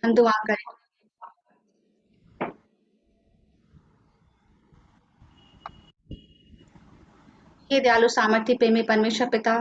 हम दुआ करें। हे दयालु सामर्थ्य प्रेमी परमेश्वर पिता,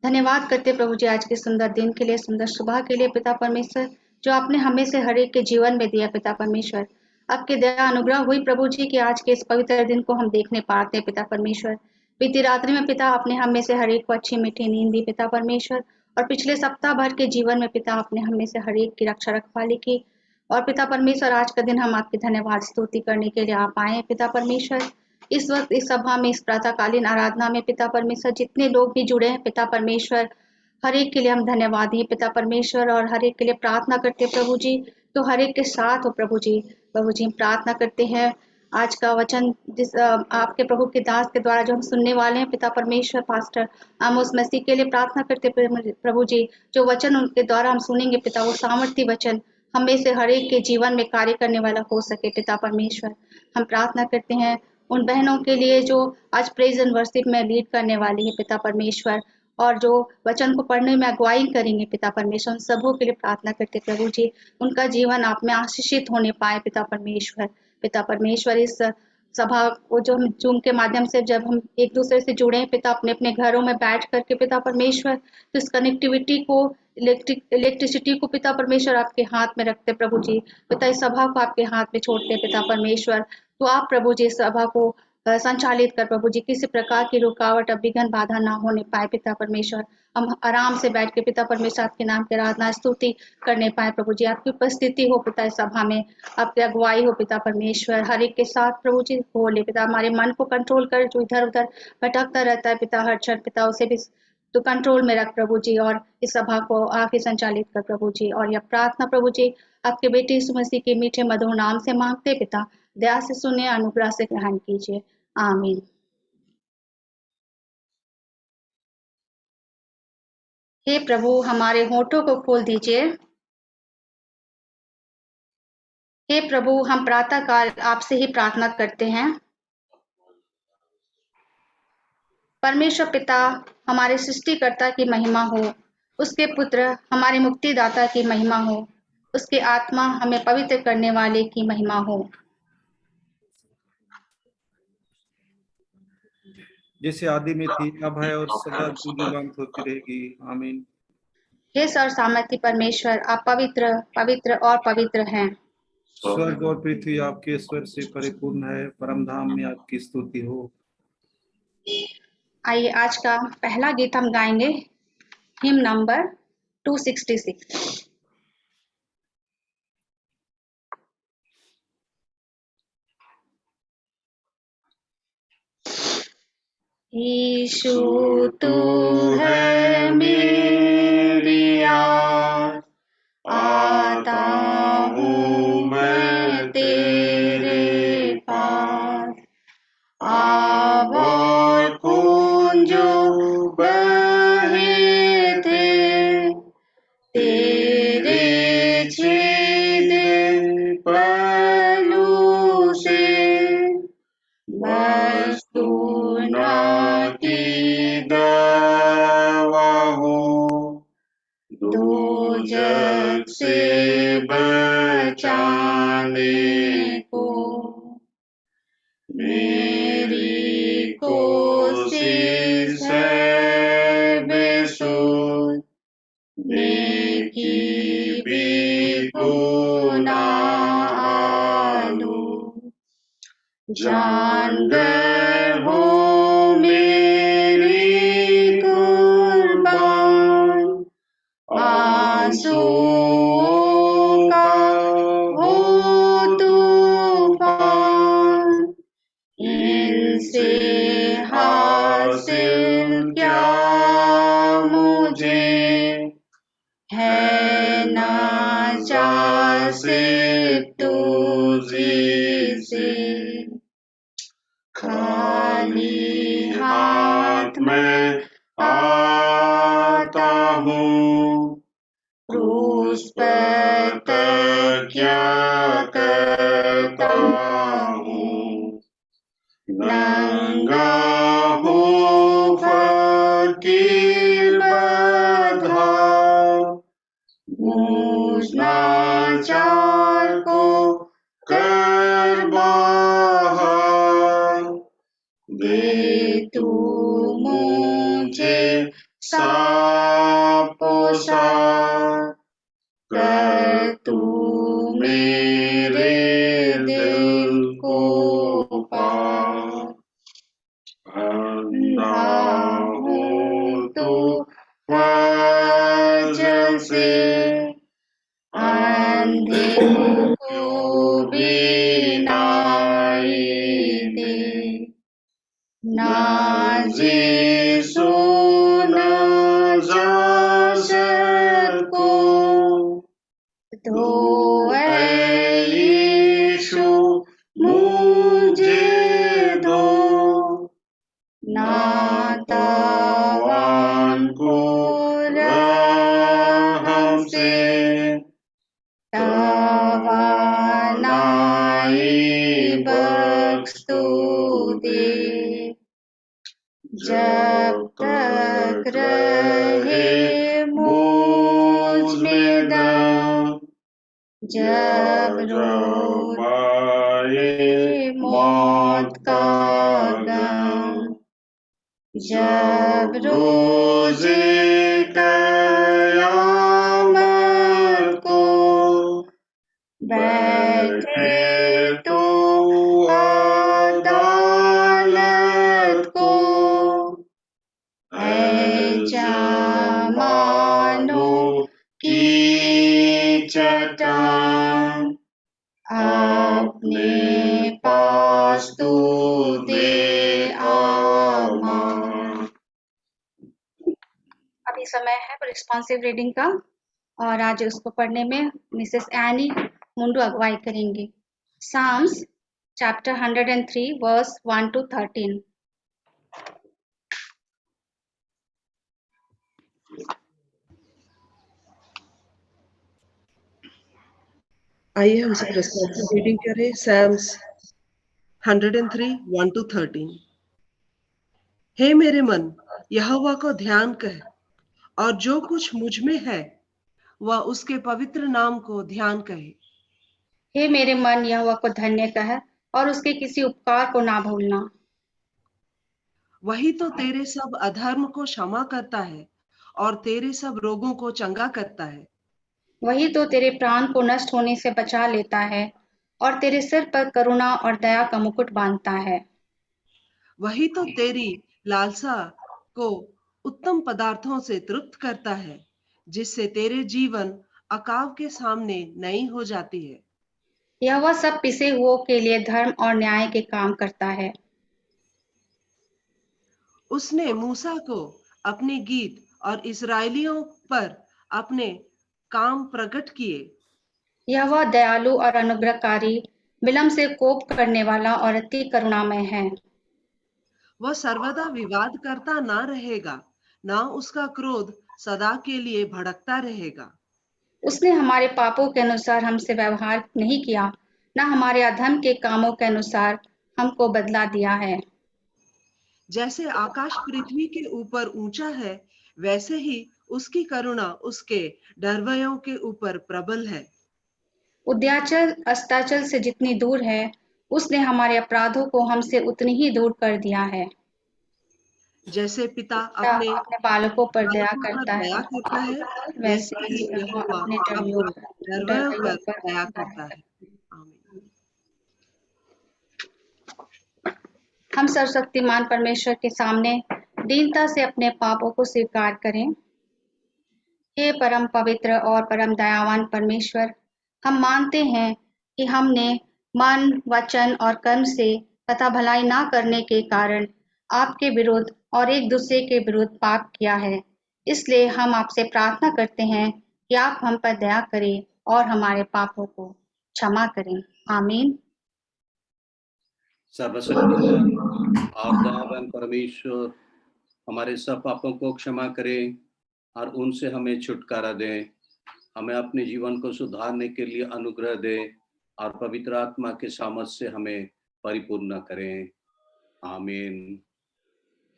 धन्यवाद करते प्रभु जी आज के सुंदर दिन के लिए, सुंदर सुबह के लिए पिता परमेश्वर, जो आपने हमें से हर एक के जीवन में दिया पिता परमेश्वर। आपके दया अनुग्रह हुई प्रभु जी कि आज के इस पवित्र दिन को हम देखने पाते हैं पिता परमेश्वर। बीती रात्रि में पिता आपने हमें से हर एक को अच्छी मीठी नींद दी पिता परमेश्वर, और पिछले सप्ताह भर के जीवन में पिता आपने हमें से हर एक की रक्षा रखवाली की। और पिता परमेश्वर आज का दिन हम आपकी धन्यवाद स्तुति करने के लिए आप आए हैं पिता परमेश्वर। इस वक्त इस सभा में, इस प्रातःकालीन आराधना में पिता परमेश्वर, जितने लोग भी जुड़े हैं पिता परमेश्वर, हर एक के लिए हम धन्यवादी हैं पिता परमेश्वर, और हर एक के लिए प्रार्थना करते हैं प्रभु जी। तो हर एक के साथ हो प्रभु जी। प्रभु जी हम प्रार्थना करते हैं आज का वचन जिस आपके प्रभु के दास के द्वारा जो हम सुनने वाले हैं पिता परमेश्वर, पास्टर आमोस मसीह के लिए प्रार्थना करते हैं प्रभु जी। जो वचन उनके द्वारा हम सुनेंगे पिता, वो सामर्थ्य वचन हमें से हर एक के जीवन में कार्य करने वाला हो सके पिता परमेश्वर। हम प्रार्थना करते हैं उन बहनों के लिए जो आज प्रेज एंड वर्शिप में लीड करने वाली है पिता परमेश्वर, और जो वचन को पढ़ने में अगुवाई करेंगे पिता परमेश्वर, उन सबों के लिए प्रार्थना करते प्रभु जी। उनका जीवन आप में आशीषित होने पाए पिता परमेश्वर। पिता परमेश्वर इस सभा को जो हम जूम के माध्यम से जब हम एक दूसरे से जुड़े हैं पिता, अपने अपने घरों में बैठ करके पिता परमेश्वर, तो इस कनेक्टिविटी को, इलेक्ट्रिसिटी को पिता परमेश्वर आपके हाथ में रखते प्रभु जी। पिता इस सभा को आपके हाथ में छोड़ते पिता परमेश्वर। तो आप प्रभु जी इस सभा को संचालित कर प्रभु जी, किसी प्रकार की रुकावट अब विघ्न बाधा ना होने पाए पिता परमेश्वर। हम आराम से बैठ के पिता परमेश्वर आपके नाम की आराधना स्तुति करने पाए प्रभु जी। आपकी उपस्थिति हो पिता इस सभा में, आपकी अगुवाई हो पिता परमेश्वर, हर एक के साथ प्रभु जी हो ले पिता। हमारे मन को कंट्रोल कर, जो इधर उधर भटकता रहता है पिता हर क्षण पिता, उसे भी तो कंट्रोल में रख प्रभु जी, और इस सभा को आके संचालित कर प्रभु जी। और यह प्रार्थना प्रभु जी आपके बेटे यीशु मसीह के मीठे मधुर नाम से मांगते पिता, दया से सुने, अनुग्रह से ग्रहण कीजिए, आमीन। हे प्रभु हमारे होठों को खोल दीजिए। हे प्रभु हम प्रातः काल आपसे ही प्रार्थना करते हैं। परमेश्वर पिता, हमारे सृष्टिकर्ता की महिमा हो, उसके पुत्र हमारे मुक्तिदाता की महिमा हो, उसके आत्मा हमें पवित्र करने वाले की महिमा हो। जैसे आदि में थी, अब है और सदा युगांत होती रहेगी, आमीन। हे सर्व सामर्थ्य परमेश्वर, आप पवित्र पवित्र और पवित्र हैं। स्वर्ग और पृथ्वी आपके ऐश्वर्य से परिपूर्ण है, परम धाम में आपकी स्तुति हो। आइए आज का पहला गीत हम गाएंगे, हिम नंबर 266। यीशु तू है मेरी आस, आता हूँ मैं तेरे पास। आग और खून जो बहे थे तेरे छेदे पहलू से, बस तू ना की दवा हो, दोजख से बचाने को। मेरी कोशिश है बेसुध, नेकी भी गुनाह आलू। जान गए हो मेरी कुर्बान, आंसुओं का हो तूफान। इनसे हासिल क्या मुझे, है ना चाह सिर्फ तुझी से। खाली हाथ में आता हूँ, क्रूस पर तकिया करता हूँ। नंगा हूँ फकीर बंधा, मुझ ना लाचार को कर बाहर, दे तू मुझे साफ पोशाक, कर तू मेरे दिल को पार। अंधा हूँ तू वजह से, अंधे को बीनाई दे, नाज़ीसु नजाशत को धो ऐ यीशु मुझे धो, नातावान को रहम से तवानाई बख्श तू दे। जब तक रहे मुझ में दम, जब रोज आए मौत का गम, जब रोज़े क़यामत को बैठे तो अदालत को, ऐ जमानों की चट्टान, अपने पास तू दे आमान। अभी समय है रिस्पॉन्सिव रीडिंग का और आज उसको पढ़ने में मिसेस एनी मुंडू अगुवाई करेंगी। Psalms chapter 103 verse 1 to 13। आइए हम सब रिस्पॉन्सिव रीडिंग करें। Psalms 103 1 to 13। हे मेरे मन, यहोवा को ध्यान कर और जो कुछ मुझ में है वह उसके पवित्र नाम को ध्यान कहे। हे मेरे मन, यहोवा को धन्य कह और उसके किसी उपकार को ना भूलना। वही तो तेरे सब अधर्म को क्षमा करता है और तेरे सब रोगों को चंगा करता है। वही तो तेरे प्राण को नष्ट होने से बचा लेता है और तेरे सिर पर करुणा और दया का मुकुट बांधता है। वही तो तेरी लालसा को उत्तम पदार्थों से तृप्त करता है, जिससे तेरे जीवन अकाव के सामने नई हो जाती है। यहोवा सब पिसे हुओं के लिए धर्म और न्याय के काम करता है। उसने मूसा को अपने गीत और इस्राएलियों पर अपने काम प्रकट किए। यहोवा दयालु और अनुग्रहकारी, विलम्ब से कोप करने वाला और अति करुणामय है। वह सर्वदा विवाद करता ना रहेगा, ना उसका क्रोध सदा के लिए भड़कता रहेगा। उसने हमारे पापों के अनुसार हमसे व्यवहार नहीं किया, न हमारे अधर्म के कामों के अनुसार हमको बदला दिया है। जैसे आकाश पृथ्वी के ऊपर ऊंचा है, वैसे ही उसकी करुणा उसके डरवयों के ऊपर प्रबल है। उद्याचल अस्ताचल से जितनी दूर है, उसने हमारे अपराधों को हमसे उतनी ही दूर कर दिया है। जैसे पिता अपने अपने बालकों पर दया बालकों पर करता दया है, करता है, वैसे वैसे ही ही यहोवा यहोवा अपने अपने डरवयों पर दया करता है। आमीन। हम सर्वशक्तिमान परमेश्वर के सामने दीनता से अपने पापों को स्वीकार करें। हे परम पवित्र और परम दयावान परमेश्वर, हम मानते हैं कि हमने मन, वचन और कर्म से तथा भलाई ना करने के कारण आपके विरुद्ध और एक दूसरे के विरुद्ध पाप किया है। इसलिए हम आपसे प्रार्थना करते हैं कि आप हम पर दया करें और हमारे पापों को क्षमा करें। आमीन। सर्वशक्तिमान और दयावान परमेश्वर हमारे सब पापों को क्षमा करें और उनसे हमें छुटकारा दें। हमें अपने जीवन को सुधारने के लिए अनुग्रह दें और पवित्र आत्मा के सामर्थ से हमें परिपूर्ण करें। आमीन।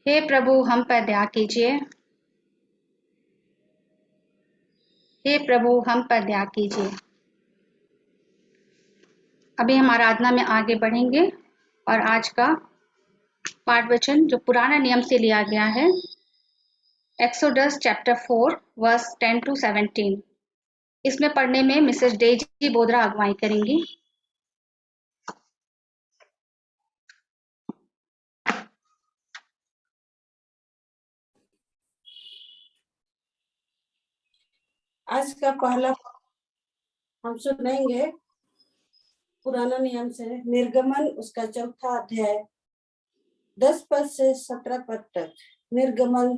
हे प्रभु, हम पर दया कीजिए। हे प्रभु, हम पर दया कीजिए। अभी हम आराधना में आगे बढ़ेंगे और आज का पाठ वचन जो पुराना नियम से लिया गया है, एक्सोडस चैप्टर 4 वर्स 10 to 17। इसमें पढ़ने में मिसेस डेजी बोदरा अगुवाई करेंगी। आज का पहला हम सुनेंगे पुराना नियम से निर्गमन, उसका चौथा अध्याय 10 पद से 17 पद तक। निर्गमन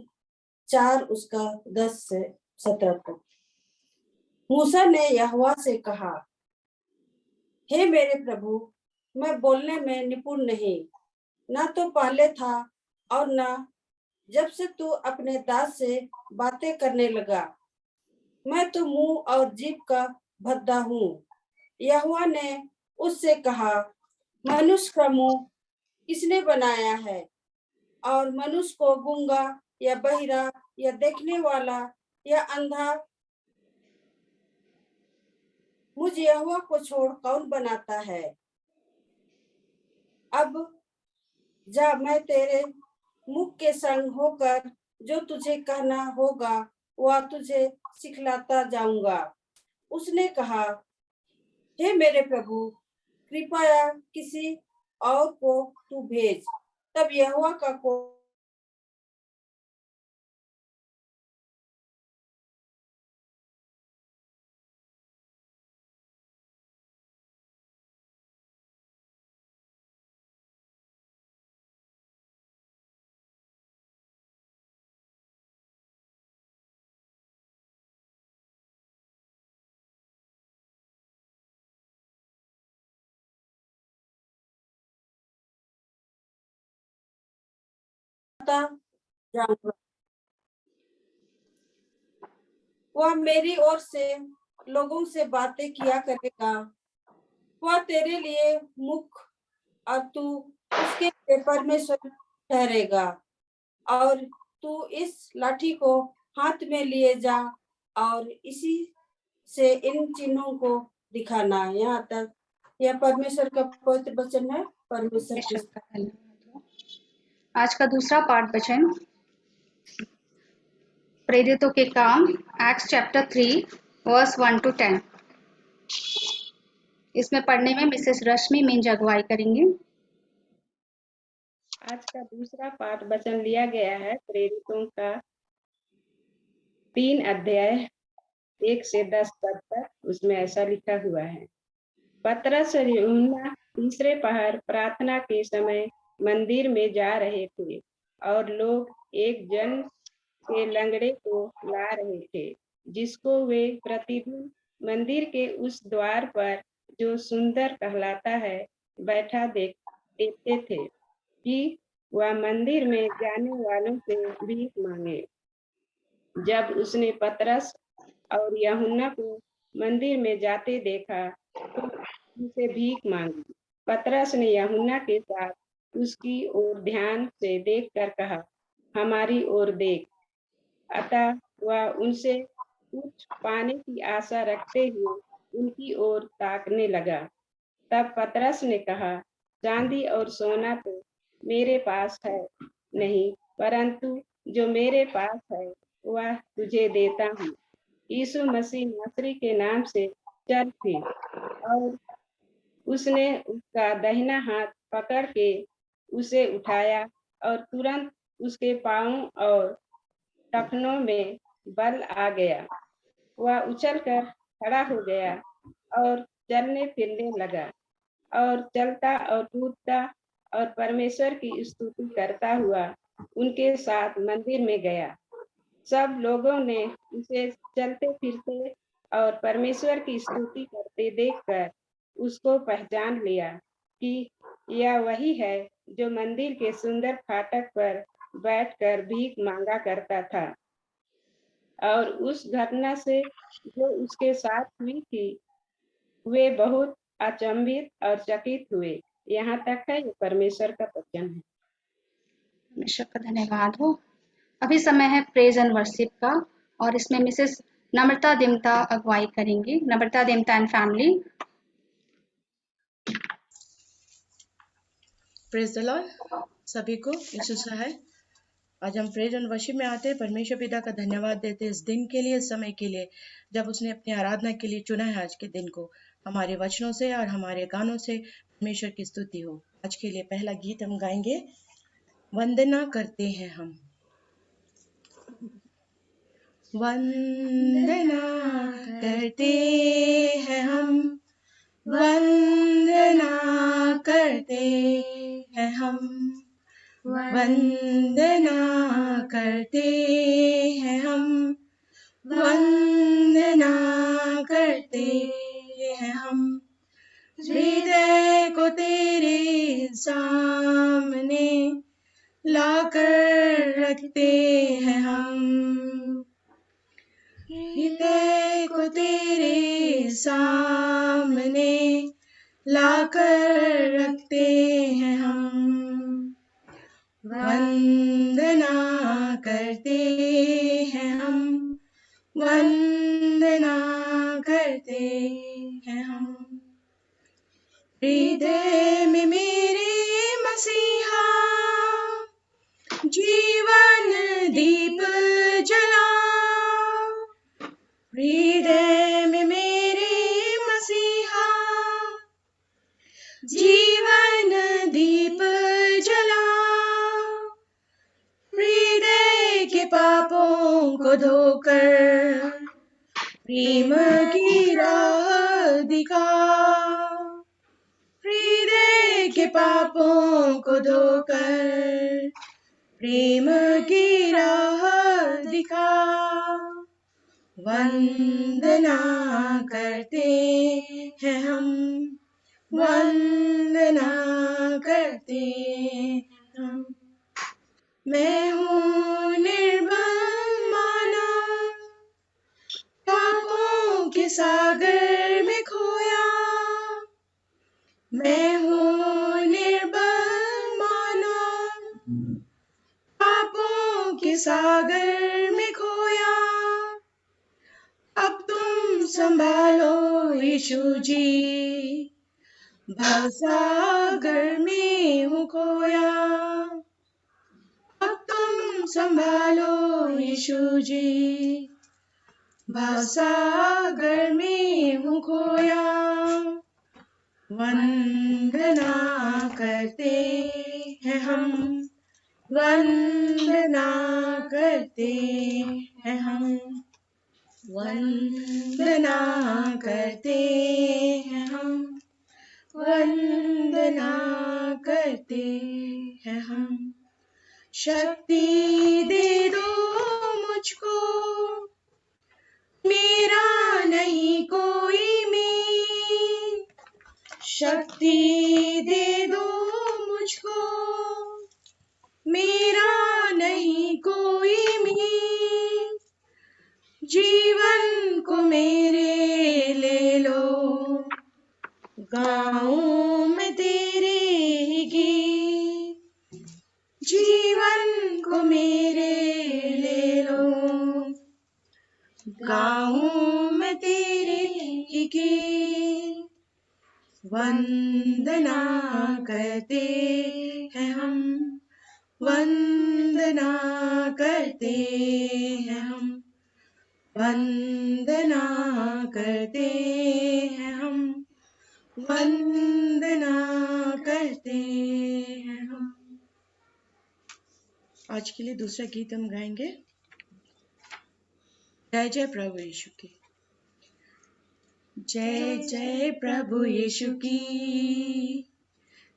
4 उसका 10 से 17 तक। मूसा ने यहोवा से कहा, हे मेरे प्रभु, मैं बोलने में निपुण नहीं, ना तो पहले था और ना जब से तू अपने दास से बातें करने लगा। मैं तो मुंह और जीभ का भद्दा हूँ। यहोवा ने उससे कहा, मनुष्य का मुंह किसने बनाया है, और मनुष्य को गूंगा या बहिरा या देखने वाला या अंधा मुझ यहोवा को छोड़ कौन बनाता है। अब जा, मैं तेरे मुख के संग होकर जो तुझे कहना होगा वह तुझे सिखलाता जाऊंगा। उसने कहा, हे मेरे प्रभु, कृपया किसी और को तू भेज। तब यहोवा का जाऊंगा। वह मेरी ओर से लोगों से बातें किया करेगा। वह तेरे लिए मुख और तू उसके लिए परमेश्वर ठहरेगा। और तू इस लाठी को हाथ में लिए जा और इसी से इन चिन्हों को दिखाना। यहाँ तक यह परमेश्वर का पवित्र वचन है। परमेश्वर की आज का दूसरा पाठ वचन प्रेरितों के काम, एक्ट्स चैप्टर 3 वर्स 1 to 10। इसमें पढ़ने में मिसेस रश्मि मिंज अगुवाई करेंगी। आज का दूसरा पाठ वचन लिया गया है प्रेरितों का 3 अध्याय 1 से 10 पद तक। उसमें ऐसा लिखा हुआ है, पतरस और यूहन्ना तीसरे पहर प्रार्थना के समय मंदिर में जा रहे थे, और लोग एक जन के लंगड़े को ला रहे थे, जिसको वे प्रतिदिन मंदिर के उस द्वार पर जो सुंदर कहलाता है बैठा देखते थे कि वह मंदिर में जाने वालों से भीख मांगे। जब उसने पतरस और यूहन्ना को मंदिर में जाते देखा तो उनसे भीख मांगी। पतरस ने यूहन्ना के साथ उसकी ओर ध्यान से देखकर कहा, हमारी ओर देख। अतः वह उनसे कुछ पाने की आशा रखते हुए उनकी ओर ताकने लगा। तब पतरस ने कहा, चांदी और सोना तो मेरे पास है नहीं, परंतु जो मेरे पास है वह तुझे देता हूँ। यीशु मसीह नासरी के नाम से चल फिर। और उसने उसका दाहिना हाथ पकड़ के उसे उठाया, और तुरंत उसके पांव और टखनों में बल आ गया। वह उछलकर खड़ा हो गया और चलने फिरने लगा, और चलता और कूदता और परमेश्वर की स्तुति करता हुआ उनके साथ मंदिर में गया। सब लोगों ने उसे चलते फिरते और परमेश्वर की स्तुति करते देखकर उसको पहचान लिया कि यह वही है जो मंदिर के सुंदर फाटक पर बैठकर भीख मांगा करता था। और उस घटना से जो उसके साथ हुई थी वे बहुत अचंभित और चकित हुए। यहाँ तक है, ये परमेश्वर का वचन है। परमेश्वर का धन्यवाद हो। अभी समय है प्रेज एंड वर्शिप का, और इसमें मिसेस नम्रता दिमता अगुवाई करेंगी। Namrata Dimta and family. Praise the lord सभी को यीशु सहाय। आज हम प्रेज एंड वर्शिप में आते हैं। परमेश्वर पिता का धन्यवाद देते हैं इस दिन के लिए, इस समय के लिए, जब उसने अपनी आराधना के लिए चुना है। आज के दिन को हमारे वचनों से और हमारे गानों से परमेश्वर की स्तुति हो। आज के लिए पहला गीत हम गाएंगे, वंदना करते हैं हम। वंदना करते हैं हम, वंदना करते हैं हम, वंदना करते हैं हम, वंदना करते हैं हम। हृदय को तेरे सामने लाकर रखते हैं हम, हृदय को तेरे सामने लाकर रखते हैं हम। वंदना करते हैं हम, वंदना करते हैं हम। हृदय में मेरे मसीहा जीवन दीप जला, हृदय में मेरे मसीहा जीवन दीप जला। हृदय के पापों को धोकर प्रेम की राह दिखा, हृदय के पापों को धोकर प्रेम की राह दिखा। वंदना करते हैं हम, वंदना करते हैं हम। मैं हूँ निर्बल मानव, पापों के सागर में खोया। मैं हूँ निर्बल मानव, पापों के सागर में खोया। अब तुम संभालो यीशु जी, भवसागर में हूँ खोया। अब तुम संभालो यीशु जी, भवसागर में हूँ खोया। वंदना करते हैं हम, वंदना करते हैं हम, वंदना करते हैं हम, वंदना करते हैं हम। शक्ति दे दो मुझको, मेरा नहीं कोई मीन। शक्ति दे दो मुझको, मेरा नहीं कोई मीन। जीवन को मेरे ले लो, गाऊं मैं तेरे ही गीत। जीवन को मेरे ले लो, गाऊं मैं तेरे ही गीत। वंदना करते हैं हम, वंदना करते हैं हम, वंदना करते हैं हम, वंदना करते हैं हम। आज के लिए दूसरा गीत हम गाएंगे, जय जय प्रभु यीशु की। जय जय प्रभु यीशु की,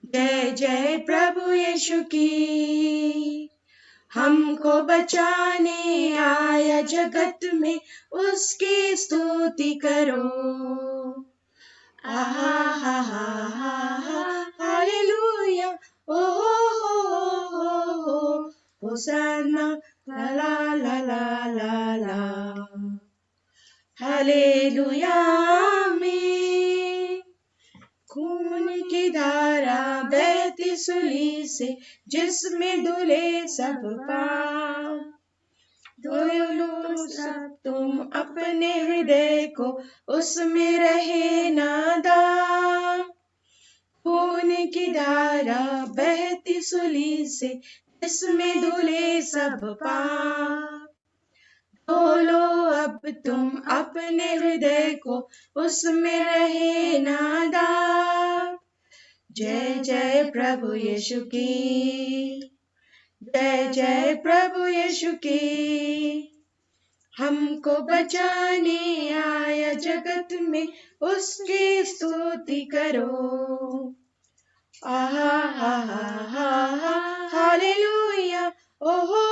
जय जय प्रभु यीशु की। हमको बचाने आया जगत में, उसकी स्तुति करो। आहा हा हा हा, हालेलुया, ओ हो, होsanna, ला ला ला ला ला ला। हालेलुया में खून की धारा बहती सुली से, जिसमें धुले सब पाप। धो लो सब तुम अपने हृदय को, उसमें रहे नादान। खून की धारा बहती सुली से, इसमें धुले सब पाप। बोलो अब तुम अपने हृदय को, उसमें रहे ना दाग। जय जय प्रभु यीशु की, जय जय प्रभु यीशु की। हमको बचाने आया जगत में, उसकी स्तुति करो। आहा हा हा हा हा हालेलुया, ओ हो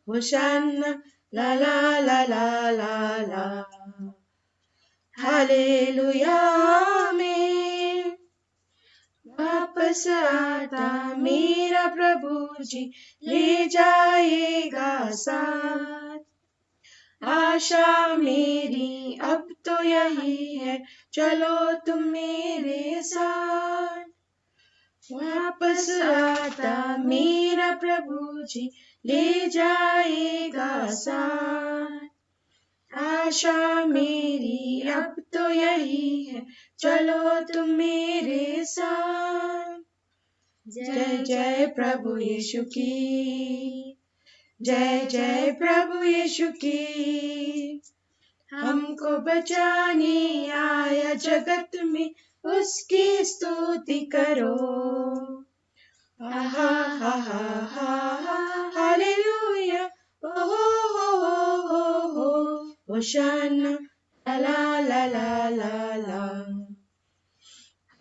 होशाना, ला ला ला ला ला ला, हालेलुया में। वापस आता मेरा प्रभु जी, ले जाएगा साथ। आशा मेरी अब तो यही है, चलो तुम मेरे साथ। वापस आता मेरा प्रभु जी, ले जाएगा साथ। आशा मेरी अब तो यही है, चलो तुम मेरे साथ। जय जय प्रभु यीशु की, जय जय प्रभु यीशु की। हमको बचाने आया जगत में, उसकी स्तुति करो। आहा हा हा हा हा हालेलुया, ओ हो होशाना, ला ला ला ला ला,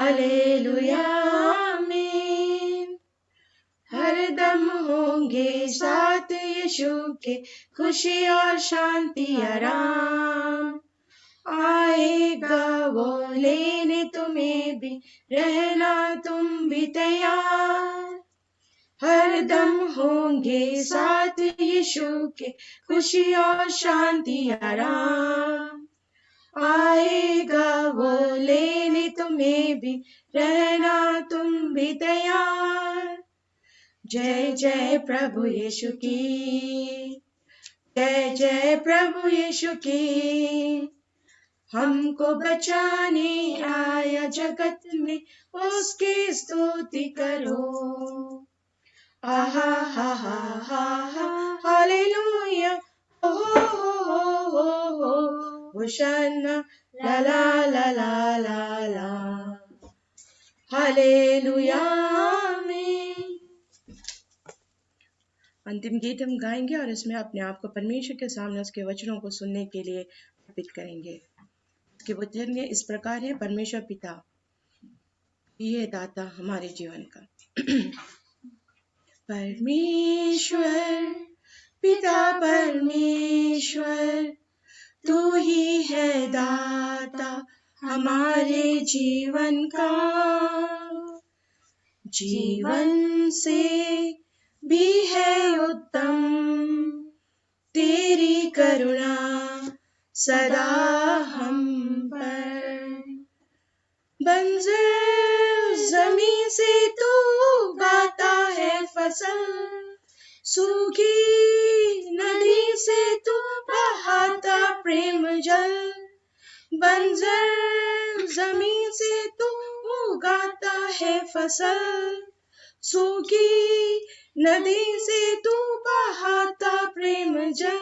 हालेलुया आमीन। हरदम होंगे साथ यीशु के, खुशी और शांति आराम। आएगा वो लेने तुम्हें भी, रहना तुम भी तैयार। हरदम होंगे साथ यीशु के, खुशी और शांति आराम। आएगा वो लेने तुम्हें भी, रहना तुम भी तैयार। जय जय प्रभु यीशु की, जय जय प्रभु यीशु की। हमको बचाने आया जगत में, उसकी स्तुति करो। आहा हा हा हा हा हालेलुया, ओ हो होशाना, ला ला ला ला ला ला, हालेलुया आमीन। अंतिम गीत हम गाएंगे और इसमें अपने आप को परमेश्वर के सामने उसके वचनों को सुनने के लिए अर्पित करेंगे। उसके वचन इस प्रकार है। परमेश्वर पिता, ये दाता हमारे जीवन का। परमेश्वर पिता परमेश्वर, तू ही है दाता हमारे जीवन का। जीवन से भी है उत्तम तेरी करुणा सदा हम पर। बंजर जमीन से तू उगाता है फसल, सूखी नदी से तू बहाता प्रेम जल। बंजर जमीन से तू उगाता है फसल, सूखी नदी से तू बहाता प्रेम जल।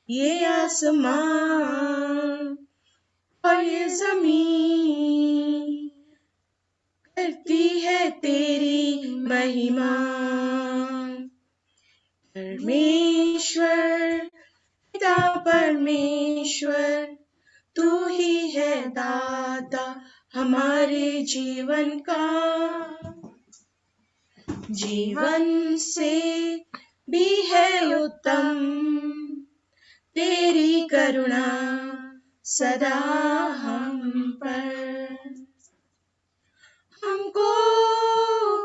ये आसमान और ये जमीन करती है तेरी महिमा। परमेश्वर पिता परमेश्वर, तू ही है दाता हमारे जीवन का। जीवन से भी है उत्तम तेरी करुणा सदा हम पर। हमको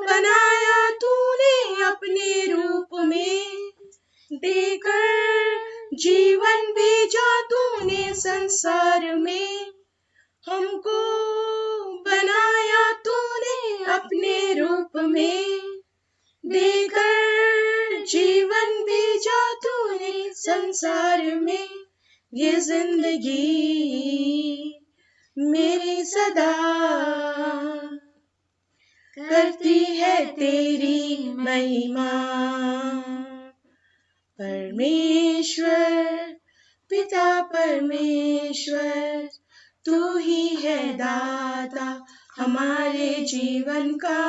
बनाया तूने अपने रूप में, देकर जीवन भेजा तूने संसार में। हमको बनाया तूने अपने रूप में, देकर जीवन भेजा तूने संसार में। ये जिंदगी मेरी सदा करती है तेरी महिमा। परमेश्वर पिता परमेश्वर, तू ही है दाता हमारे जीवन का।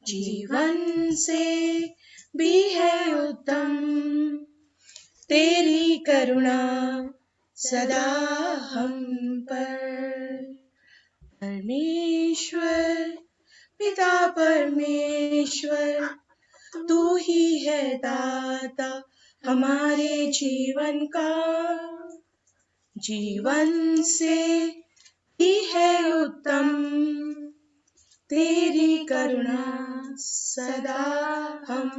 जीवन से भी है उत्तम तेरी करुणा सदा हम पर। परमेश्वर पिता परमेश्वर, तू ही है दाता हमारे जीवन का। जीवन से ही है उत्तम तेरी करुणा सदा हम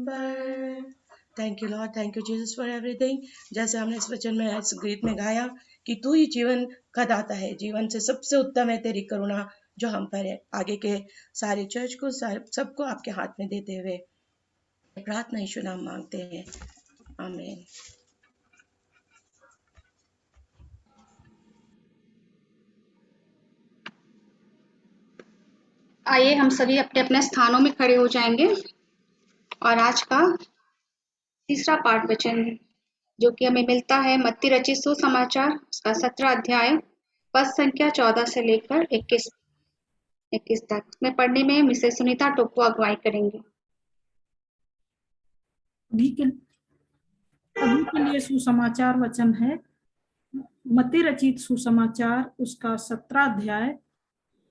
पर। Thank you Lord, thank you Jesus for everything. जैसे हमने इस वचन में इस गीत में गाया कि तू ही जीवन का दाता है, जीवन से सबसे उत्तम है तेरी करुणा जो हम पर है। आगे के सारे चर्च को सबको आपके हाथ में देते हुए प्रार्थना यीशु नाम मांगते हैं, आमीन। आइए हम सभी अपने अपने स्थानों में खड़े हो जाएंगे और आज का तीसरा पाठ वचन जो कि हमें मिलता है मत्ती रचित सुसमाचार उसका 17 अध्याय पद संख्या 14 से लेकर 21 तक में पढ़ने में मिसेस सुनीता टोप्पो अगुवाई करेंगे। अभी के लिए सुसमाचार वचन है मत्ती रचित सुसमाचार उसका 17 अध्याय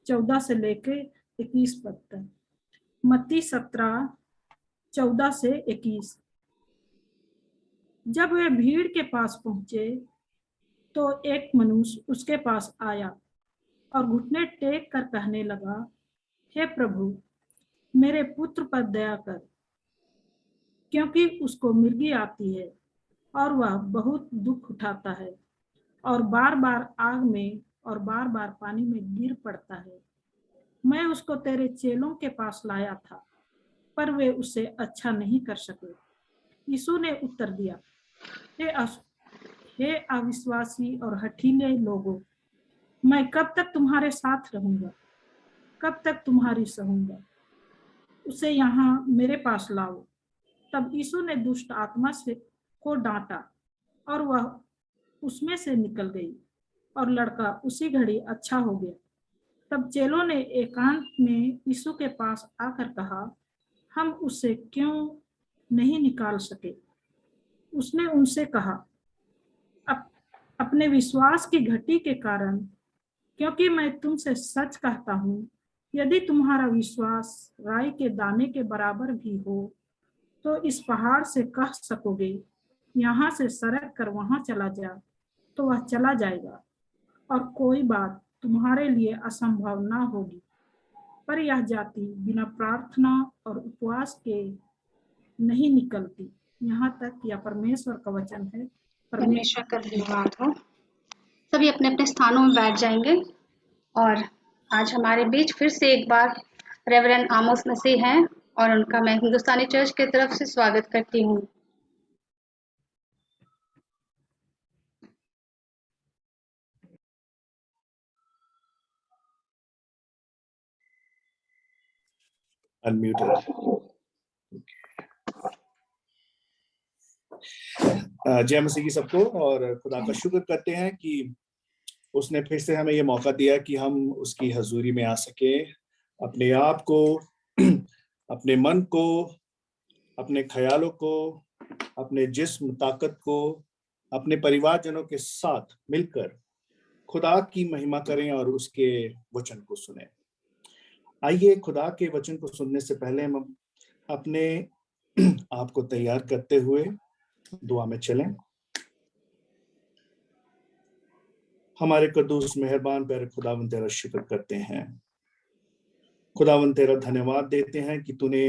14 से लेकर 21 पद तक। मत्ती 17 14 से 21। जब वे भीड़ के पास पहुंचे तो एक मनुष्य उसके पास आया और घुटने टेक कर कहने लगा, हे प्रभु, मेरे पुत्र पर दया कर, क्योंकि उसको मिर्गी आती है और वह बहुत दुख उठाता है और बार बार आग में और बार बार पानी में गिर पड़ता है। मैं उसको तेरे चेलों के पास लाया था, पर वे उसे अच्छा नहीं कर सके। यीशु ने उत्तर दिया, हे अविश्वासी और हठीले लोगों, मैं कब तक तुम्हारे साथ रहूंगा, कब तक तुम्हारी सहूंगा? उसे यहाँ मेरे पास लाओ। तब यीशु ने दुष्ट आत्मा को डांटा और वह उसमें से निकल गई और लड़का उसी घड़ी अच्छा हो गया। तब चेलों ने एकांत में यीशु के पास आकर कहा, हम उसे क्यों नहीं निकाल सके? उसने उनसे कहा, अपने विश्वास की घटी के कारण, क्योंकि मैं तुमसे सच कहता हूँ, यदि तुम्हारा विश्वास राई के दाने के बराबर भी हो तो इस पहाड़ से कह सकोगे, यहाँ से सरक कर वहां चला जा, तो वह चला जाएगा और कोई बात तुम्हारे लिए असंभव ना होगी। पर यह जाति बिना प्रार्थना और उपवास के नहीं निकलती। यहाँ तक यह परमेश्वर का वचन है। परमेश्वर का धन्यवाद हो। सभी अपने अपने स्थानों में बैठ जाएंगे और आज हमारे बीच फिर से एक बार रेवरेंड आमोस मसीह हैं और उनका मैं हिंदुस्तानी चर्च की तरफ से स्वागत करती हूँ। Unmuted. जय मसीह की सबको, और खुदा का शुक्र करते हैं कि उसने फिर से हमें ये मौका दिया कि हम उसकी हजूरी में आ सके, अपने आप को, अपने मन को, अपने ख्यालों को, अपने जिस्म ताकत को, अपने परिवारजनों के साथ मिलकर खुदा की महिमा करें और उसके वचन को सुने। आइए खुदा के वचन को सुनने से पहले हम अपने आप को तैयार करते हुए दुआ में चलें। हमारे कदूस मेहरबान प्यारे खुदावंद, तेरा शुक्र करते हैं। खुदावंद, तेरा धन्यवाद देते हैं कि तूने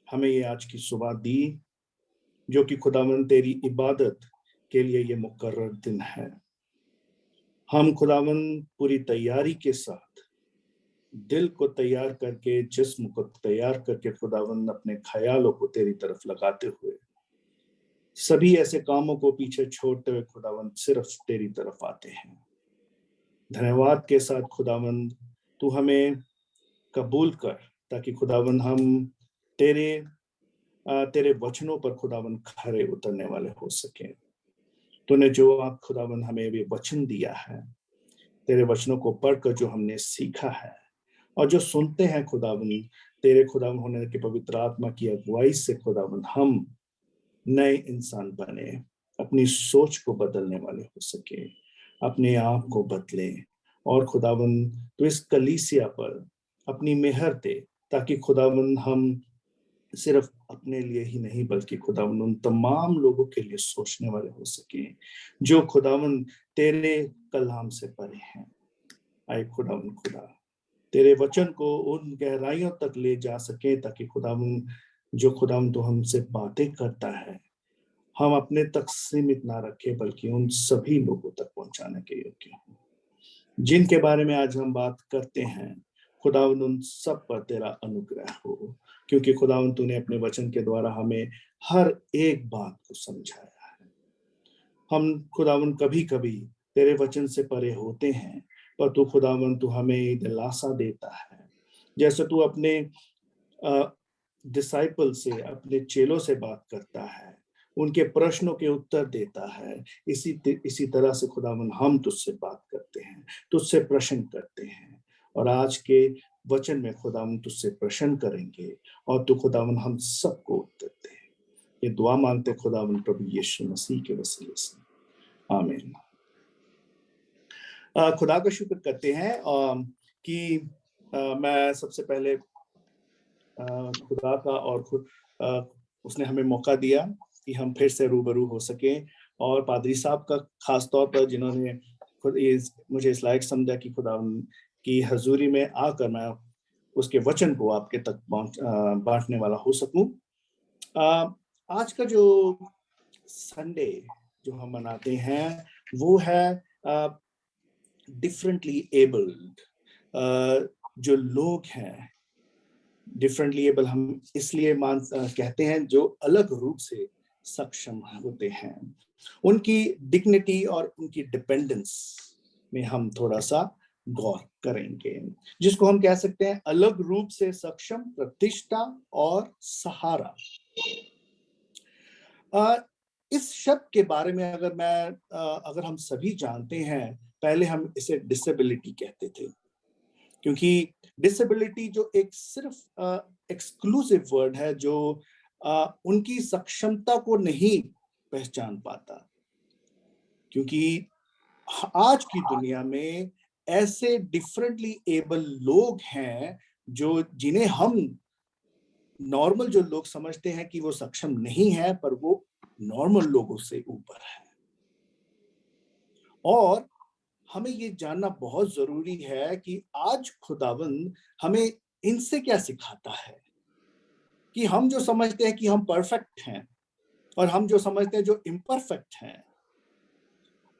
हमें ये आज की सुबह दी, जो कि खुदावंद तेरी इबादत के लिए ये मुकर्रर दिन है। हम खुदावंद पूरी तैयारी के साथ, दिल को तैयार करके, जिस्म को तैयार करके खुदावंद अपने ख्यालों को तेरी तरफ लगाते हुए, सभी ऐसे कामों को पीछे छोड़ते हुए खुदावंद सिर्फ तेरी तरफ आते हैं। धन्यवाद के साथ खुदावंद, तू हमें कबूल कर, ताकि खुदावन हम तेरे वचनों पर खुदावन खरे उतरने वाले हो सके। तूने जो आप खुदावन हमें भी वचन दिया है, तेरे वचनों को पढ़कर जो हमने सीखा है और जो सुनते हैं खुदावन, तेरे खुदावन होने के पवित्र आत्मा की अगुवाई से खुदावन हम नए इंसान बने, अपनी सोच को बदलने वाले हो सके, अपने आप को बदले। और खुदावन तो इस कलीसिया पर अपनी मेहर दे, ताकि खुदावन हम सिर्फ अपने लिए ही नहीं बल्कि खुदावन उन तमाम लोगों के लिए सोचने वाले हो सके जो खुदावन तेरे कलाम से परे हैं। आए खुदावन खुदा तेरे वचन को उन गहराइयों तक ले जा सके, ताकि खुदावन जो खुदावन तो हमसे बातें करता है हम अपने तक सीमित ना रखे, बल्कि उन सभी लोगों तक पहुंचाने के योग्य हों जिनके बारे में आज हम बात करते हैं। खुदावन उन सब पर तेरा अनुग्रह हो, क्योंकि खुदावन तूने अपने वचन के द्वारा हमें हर एक बात को समझाया है। हम खुदावन कभी कभी तेरे वचन से परे होते हैं, पर तू खुदावन तू हमें दिलासा देता है, जैसे तू अपने डिसाइपल से, अपने चेलों से बात करता है, उनके प्रश्नों के उत्तर देता है। इसी तरह से खुदावन हम तुझसे बात करते हैं, तुझसे प्रश्न करते हैं, और आज के वचन में खुदावन तुझसे प्रश्न करेंगे और तू खुदावन हम सबको उत्तर दे। ये दुआ मांगते खुदावन प्रभु यीशु मसीह के वसीले से, आमीन। खुदा का शुक्र करते हैं कि मैं सबसे पहले खुदा का और उसने हमें मौका दिया कि हम फिर से रूबरू हो सके, और पादरी साहब का खास तौर पर जिन्होंने मुझे इस लायक समझा कि खुदा की हजूरी में आकर मैं उसके वचन को आपके तक बांटने वाला हो सकूं। आज का जो संडे जो हम मनाते हैं वो है डिफरेंटली एबल्ड। जो लोग हैं डिफरेंटली एबल हम इसलिए कहते हैं जो अलग रूप से सक्षम होते हैं। उनकी डिग्निटी और उनकी डिपेंडेंस में हम थोड़ा सा गौर करेंगे, जिसको हम कह सकते हैं अलग रूप से सक्षम, प्रतिष्ठा और सहारा। इस शब्द के बारे में अगर हम सभी जानते हैं, पहले हम इसे डिसेबिलिटी कहते थे, क्योंकि डिसेबिलिटी जो एक सिर्फ एक्सक्लूसिव वर्ड है जो उनकी सक्षमता को नहीं पहचान पाता, क्योंकि आज की दुनिया में ऐसे डिफरेंटली एबल लोग हैं जिन्हें हम नॉर्मल जो लोग समझते हैं कि वो सक्षम नहीं है, पर वो नॉर्मल लोगों से ऊपर है। और हमें ये जानना बहुत जरूरी है कि आज खुदावंद हमें इनसे क्या सिखाता है, कि हम जो समझते हैं कि हम परफेक्ट हैं और हम जो समझते हैं जो इम्परफेक्ट हैं,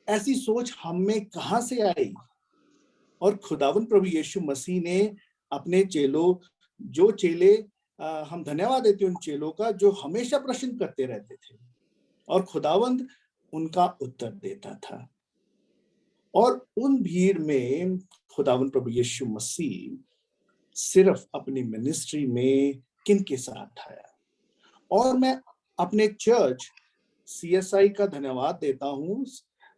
ऐसी सोच हम में कहां से आई। और खुदावंद प्रभु यीशु मसीह ने अपने चेले हम धन्यवाद देते उन चेलों का जो हमेशा प्रश्न करते रहते थे, और खुदावंद उनका उत्तर देता था। और उन भीड़ में खुदावंद प्रभु यीशु मसीह सिर्फ अपनी मिनिस्ट्री में किन के साथ आया। और मैं अपने चर्च CSI का धन्यवाद देता हूं,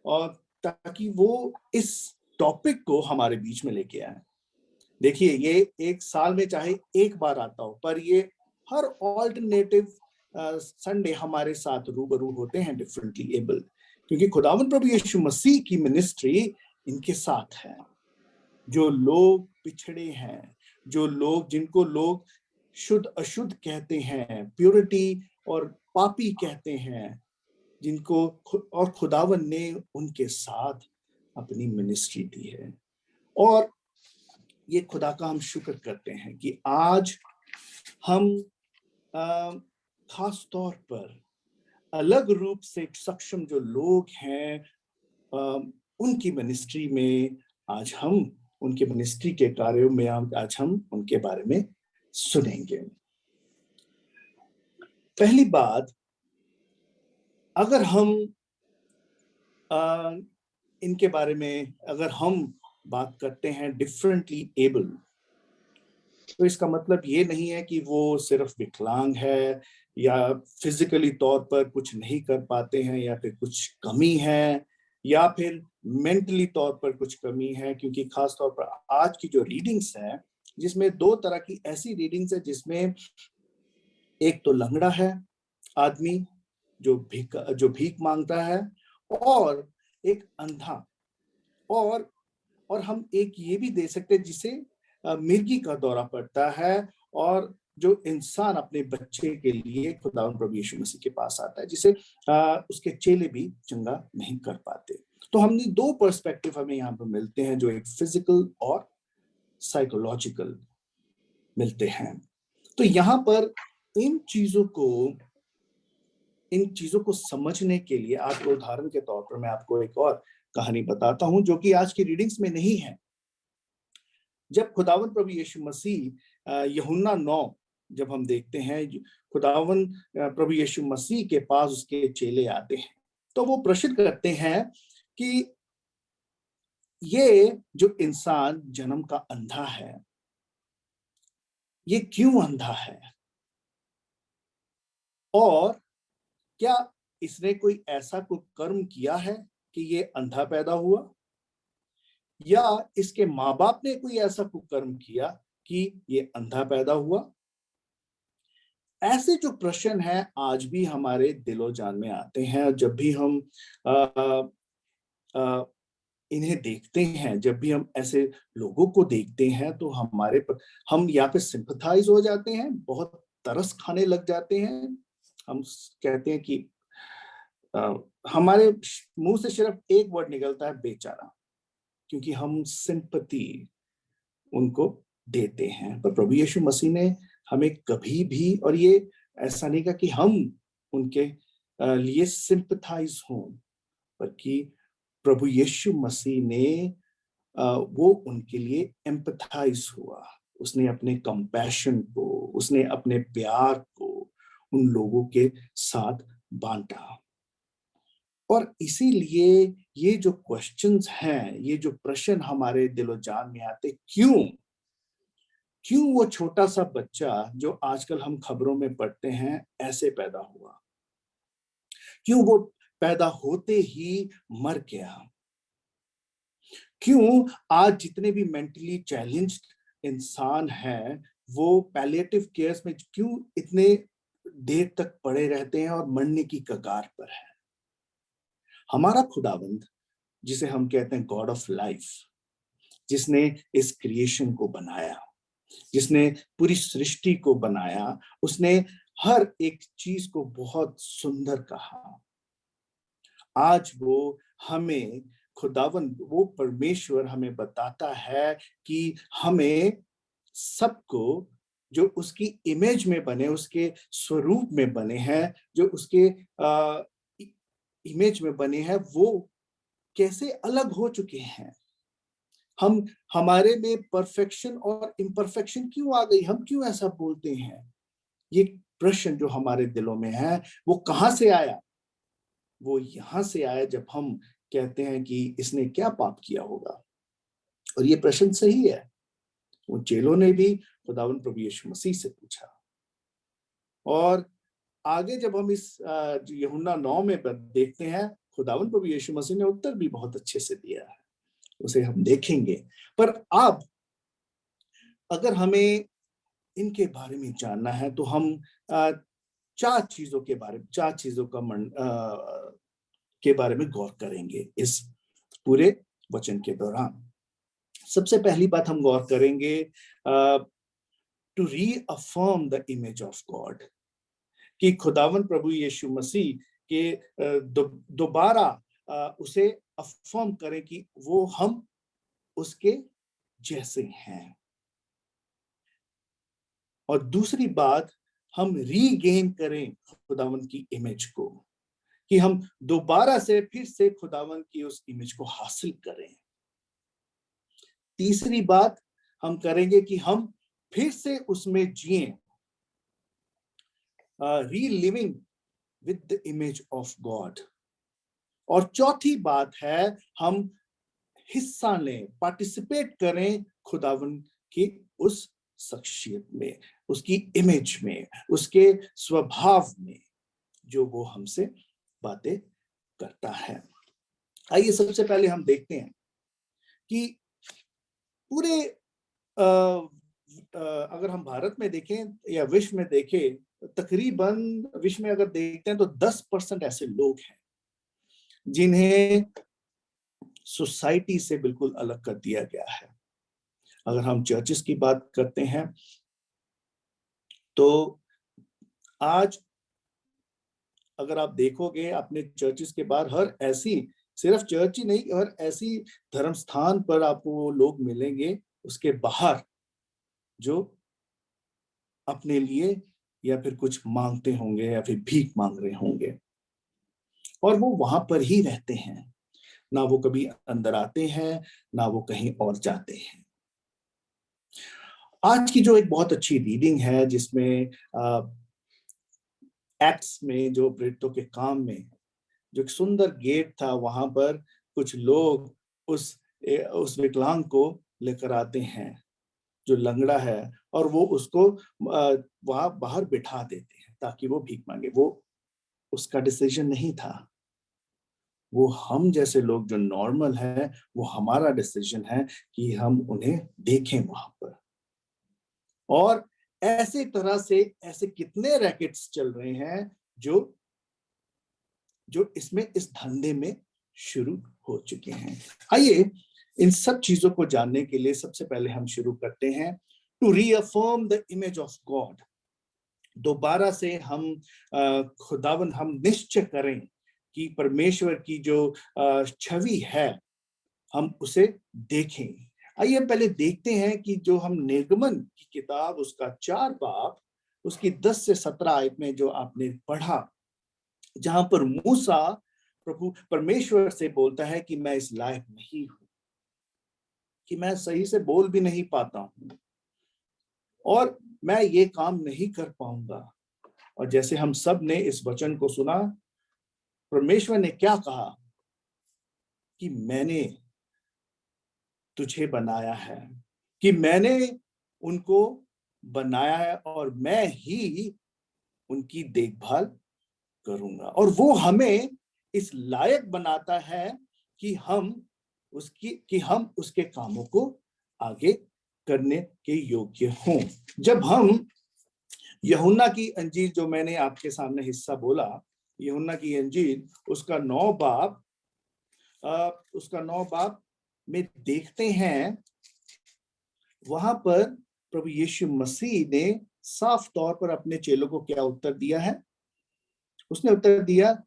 और ताकि वो इस टॉपिक को हमारे बीच में लेके आए। देखिए, ये एक साल में चाहे एक बार आता हो, पर ये हर ऑल्टरनेटिव संडे हमारे साथ रूबरू होते हैं डिफरेंटली एबल, क्योंकि खुदावंद प्रभु यीशु मसीह की मिनिस्ट्री इनके साथ है। जो लोग पिछड़े हैं, जो लोग जिनको लोग शुद्ध अशुद्ध कहते हैं, प्योरिटी और पापी कहते हैं, जिनको और खुदावंद ने उनके साथ अपनी मिनिस्ट्री दी है। और ये खुदा का हम शुक्र करते हैं कि आज हम खास तौर पर अलग रूप से सक्षम जो लोग हैं उनकी मिनिस्ट्री में आज हम उनके मिनिस्ट्री के कार्यों में आज हम उनके बारे में सुनेंगे। पहली बात, अगर हम इनके बारे में अगर हम बात करते हैं डिफरेंटली एबल, तो इसका मतलब ये नहीं है कि वो सिर्फ विकलांग है या फिजिकली तौर पर कुछ नहीं कर पाते हैं या फिर कुछ कमी है या फिर मेंटली तौर पर कुछ कमी है, क्योंकि खास तौर पर आज की जो रीडिंग्स है, जिसमें दो तरह की ऐसी रीडिंग्स है जिसमें एक तो लंगड़ा है आदमी जो भीख मांगता है, और एक अंधा, और हम एक ये भी दे सकते हैं जिसे मिर्गी का दौरा पड़ता है, और जो इंसान अपने बच्चे के लिए खुदावंद प्रभु यीशु मसीह के पास आता है, जिसे उसके चेले भी चंगा नहीं कर पाते। तो हमने दो पर्सपेक्टिव हमें यहाँ पर मिलते हैं, जो एक फिजिकल और साइकोलॉजिकल मिलते हैं। तो यहाँ पर इन चीजों को समझने के लिए आपको उदाहरण के तौर पर मैं आपको एक और कहानी बताता हूं, जो कि आज की रीडिंग्स में नहीं है। जब खुदावंद प्रभु यीशु मसीह यूहन्ना 9 जब हम देखते हैं, खुदावंद प्रभु यीशु मसीह के पास उसके चेले आते हैं, तो वो प्रश्न करते हैं कि ये जो इंसान जन्म का अंधा है, ये क्यों अंधा है, और क्या इसने कोई ऐसा कोई कर्म किया है कि ये अंधा पैदा हुआ, या इसके माँ बाप ने कोई ऐसा कुकर्म किया कि ये अंधा पैदा हुआ। ऐसे जो प्रश्न हैं आज भी हमारे दिलो जान में आते हैं। जब भी हम इन्हें देखते हैं, जब भी हम ऐसे लोगों को देखते हैं, तो हम या फिर सिंपथाइज हो जाते हैं, बहुत तरस खाने लग जाते हैं। हम कहते हैं कि हमारे मुंह से सिर्फ एक वर्ड निकलता है, बेचारा, क्योंकि हम सिंपैथी उनको देते हैं। पर प्रभु यीशु मसीह ने हमें कभी भी, और ये ऐसा नहीं कहा कि हम उनके लिए सिंपैथाइज हों, बल्कि प्रभु यीशु मसीह ने वो उनके लिए एम्पैथाइज हुआ। उसने अपने कंपैशन को, उसने अपने प्यार को उन लोगों के साथ बांटा। और इसीलिए ये जो क्वेश्चंस हैं, ये जो प्रश्न हमारे दिलो जान में आते, क्यों वो छोटा सा बच्चा जो आजकल हम खबरों में पढ़ते हैं ऐसे पैदा हुआ, क्यों वो पैदा होते ही मर गया, क्यों आज जितने भी मेंटली चैलेंज्ड इंसान हैं वो पैलिएटिव केयर्स में क्यों इतने देर तक पड़े रहते हैं और मरने की कगार पर है। हमारा खुदावंद, जिसे हम कहते हैं गॉड ऑफ लाइफ, जिसने इस क्रिएशन को बनाया, जिसने पूरी सृष्टि को बनाया, उसने हर एक चीज को बहुत सुंदर कहा। आज वो हमें खुदावंद, वो परमेश्वर हमें बताता है कि हमें सबको जो उसकी इमेज में बने, उसके स्वरूप में बने हैं, जो उसके इमेज में बने हैं, वो कैसे अलग हो चुके हैं। हमारे में परफेक्शन और इम्परफेक्शन क्यों आ गई, हम क्यों ऐसा बोलते हैं? ये प्रश्न जो हमारे दिलों में है, वो कहां से आया? वो यहां से आया जब हम कहते हैं कि इसने क्या पाप किया होगा। और ये प्रश्न सही है। उन चेलों ने भी खुदावंद प्रभु यीशु मसीह से पूछा, और आगे जब हम इस यूहन्ना 9 में देखते हैं, खुदावंद प्रभु यीशु मसीह ने उत्तर भी बहुत अच्छे से दिया है, उसे हम देखेंगे। पर अब अगर हमें इनके बारे में जानना है तो हम चार चीजों के बारे में गौर करेंगे इस पूरे वचन के दौरान। सबसे पहली बात हम गौर करेंगे to reaffirm the image of God, कि खुदावंद प्रभु यीशु मसीह के दोबारा उसे अफर्म करें कि वो हम उसके जैसे हैं। और दूसरी बात, हम रीगेन करें खुदावंद की इमेज को, कि हम दोबारा से फिर से खुदावंद की उस इमेज को हासिल करें। तीसरी बात हम करेंगे कि हम फिर से उसमें जिएं, reliving with the image of God. और चौथी बात है, हम हिस्सा लें, पार्टिसिपेट करें खुदावंद की उस शख्सियत में, उसकी इमेज में, उसके स्वभाव में जो वो हमसे बातें करता है। आइए सबसे पहले हम देखते हैं कि पूरे अगर हम भारत में देखें या विश्व में देखें, तकरीबन विश्व में अगर देखते हैं तो 10% ऐसे लोग हैं जिन्हें सोसाइटी से बिल्कुल अलग कर दिया गया है। अगर हम चर्चेस की बात करते हैं तो आज अगर आप देखोगे अपने चर्चेस के बाहर हर ऐसी, सिर्फ चर्च ही नहीं, हर ऐसी धर्म स्थान पर आपको लोग मिलेंगे उसके बाहर जो अपने लिए या फिर कुछ मांगते होंगे या फिर भीख मांग रहे होंगे, और वो वहां पर ही रहते हैं, ना वो कभी अंदर आते हैं ना वो कहीं और जाते हैं। आज की जो एक बहुत अच्छी रीडिंग है जिसमें एक्ट्स में जो प्रेरितों के काम में जो एक सुंदर गेट था, वहां पर कुछ लोग उस विकलांग को लेकर आते हैं जो लंगड़ा है, और वो उसको वहां बाहर बिठा देते हैं ताकि वो भीख मांगे। वो उसका डिसीजन नहीं था, वो हम जैसे लोग जो नॉर्मल है वो हमारा डिसीजन है कि हम उन्हें देखें वहां पर। और ऐसे तरह से ऐसे कितने रैकेट्स चल रहे हैं जो इसमें इस धंधे में शुरू हो चुके हैं। आइए इन सब चीजों को जानने के लिए सबसे पहले हम शुरू करते हैं to reaffirm the image of God. दोबारा से हम खुदावन हम निश्चय करें कि परमेश्वर की जो छवि है हम उसे देखें। आइए हम पहले देखते हैं कि जो हम निर्गमन की किताब उसका 4 बाब उसकी 10 से 17 आयत में जो आपने पढ़ा, जहां पर मूसा प्रभु परमेश्वर से बोलता है कि मैं इस लायक नहीं हूं, कि मैं सही से बोल भी नहीं पाता हूं और मैं ये काम नहीं कर पाऊंगा। और जैसे हम सब ने इस वचन को सुना, परमेश्वर ने क्या कहा कि मैंने तुझे बनाया है, कि मैंने उनको बनाया है और मैं ही उनकी देखभाल करूंगा। और वो हमें इस लायक बनाता है कि हम उसके कामों को आगे करने के योग्य हों। जब हम यूहन्ना की अंजील जो मैंने आपके सामने हिस्सा बोला, यूहन्ना की अंजील उसका 9 बाब में देखते हैं, वहां पर प्रभु यीशु मसीह ने साफ तौर पर अपने चेलों को क्या उत्तर दिया है? उसने उत्तर दिया,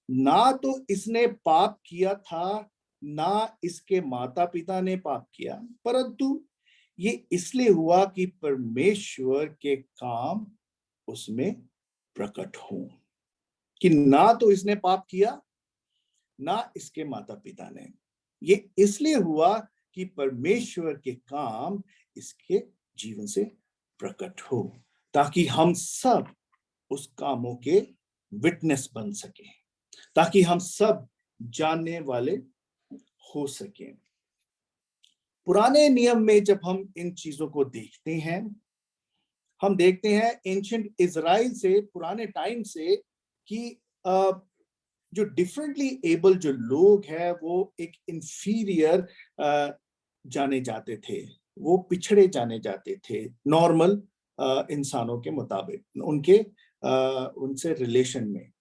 ना तो इसने पाप किया था ना इसके माता पिता ने पाप किया, परंतु ये इसलिए हुआ कि परमेश्वर के काम उसमें प्रकट हो। कि ना तो इसने पाप किया ना इसके माता पिता ने, ये इसलिए हुआ कि परमेश्वर के काम इसके जीवन से प्रकट हो, ताकि हम सब उस कामों के विटनेस बन सके, ताकि हम सब जानने वाले हो सके। पुराने नियम में जब हम इन चीजों को देखते हैं, हम देखते हैं एंशिएंट इजराइल से, पुराने टाइम से, कि जो डिफरेंटली एबल जो लोग हैं वो एक इंफीरियर जाने जाते थे, वो पिछड़े जाने जाते थे नॉर्मल इंसानों के मुताबिक, उनसे रिलेशन में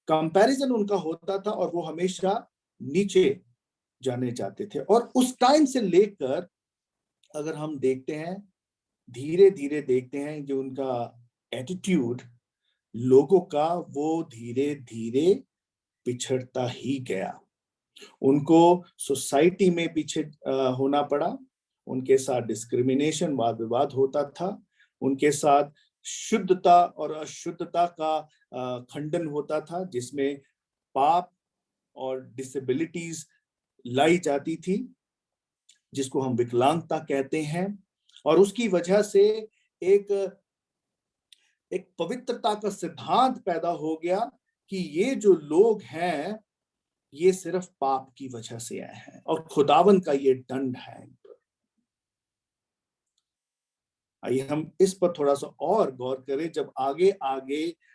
कंपैरिजन उनका होता था और वो हमेशा नीचे जाने जाते थे। और उस टाइम से लेकर अगर हम देखते हैं, धीरे धीरे देखते हैं जो उनका एटीट्यूड लोगों का वो धीरे धीरे पिछड़ता ही गया। उनको सोसाइटी में पीछे होना पड़ा, उनके साथ डिस्क्रिमिनेशन, वाद विवाद होता था, उनके साथ शुद्धता और अशुद्धता का खंडन होता था, जिसमें पाप और डिसेबिलिटीज लाई जाती थी, जिसको हम विकलांगता कहते हैं। और उसकी वजह से एक पवित्रता का सिद्धांत पैदा हो गया कि ये जो लोग हैं ये सिर्फ पाप की वजह से आए हैं और खुदावन का ये दंड है। आइए हम इस पर थोड़ा सा और गौर करें। जब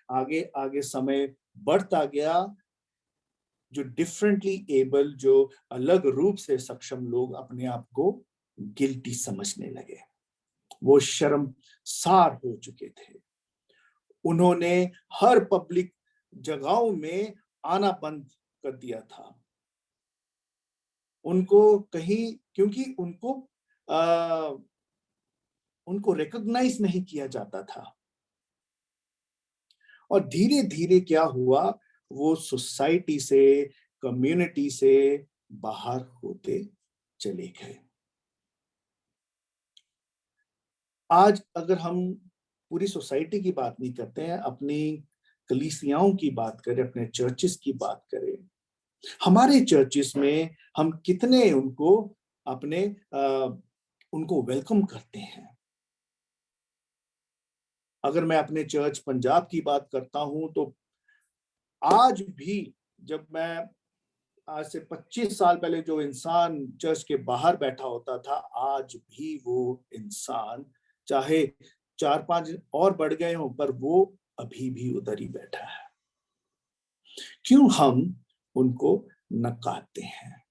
आगे समय बढ़ता गया, जो डिफरेंटली एबल, जो अलग रूप से सक्षम लोग अपने आप को गिल्टी समझने लगे, वो शर्मसार हो चुके थे। उन्होंने हर पब्लिक जगहों में आना बंद कर दिया था। उनको कहीं, क्योंकि उनको रिकॉग्नाइज नहीं किया जाता था। और धीरे धीरे क्या हुआ, वो सोसाइटी से, कम्युनिटी से बाहर होते चले गए। आज अगर हम पूरी सोसाइटी की बात नहीं करते हैं, अपनी कलीसियाओं की बात करें, अपने चर्चेस की बात करें, हमारे चर्चेस में हम कितने उनको वेलकम करते हैं। अगर मैं अपने चर्च पंजाब की बात करता हूं, तो आज भी, जब मैं आज से 25 साल पहले जो इंसान चर्च के बाहर बैठा होता था, आज भी वो इंसान, चाहे 4-5 और बढ़ गए हों, पर वो अभी भी उधर ही बैठा है। क्यों हम उनको नकारते हैं?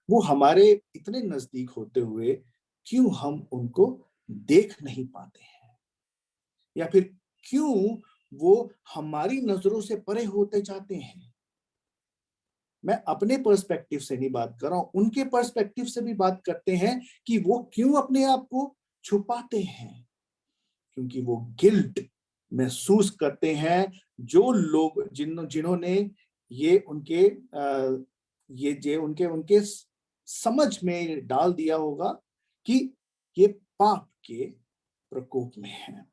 वो हमारे इतने नजदीक होते हुए क्यों हम उनको देख नहीं पाते हैं? या फिर क्यों वो हमारी नजरों से परे होते जाते हैं? मैं अपने पर्सपेक्टिव से नहीं बात कर रहा हूं, उनके पर्सपेक्टिव से भी बात करते हैं कि वो क्यों अपने आप को छुपाते हैं। क्योंकि वो गिल्ट महसूस करते हैं। जो लोग जिन्होंने ये उनके समझ में डाल दिया होगा कि ये पाप के प्रकोप में है।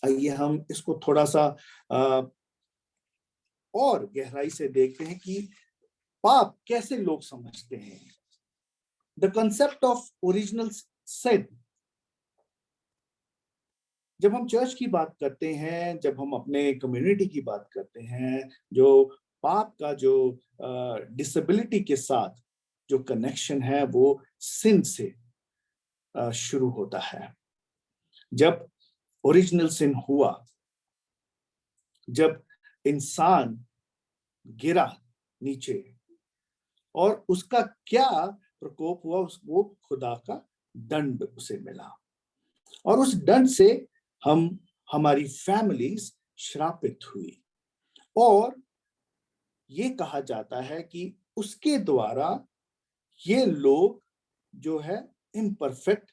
आइए हम इसको थोड़ा सा और गहराई से देखते हैं कि पाप कैसे लोग समझते हैं। द कंसेप्ट ऑफ ओरिजिनल सिन। जब हम चर्च की बात करते हैं, जब हम अपने कम्युनिटी की बात करते हैं, जो पाप का जो डिसेबिलिटी के साथ जो कनेक्शन है, वो सिन से शुरू होता है। जब ओरिजिनल सिन हुआ, जब इंसान गिरा नीचे, और उसका क्या प्रकोप हुआ, वो खुदा का दंड उसे मिला। और उस दंड से हमारी फैमिलीज श्रापित हुई। और ये कहा जाता है कि उसके द्वारा ये लोग जो है इम्परफेक्ट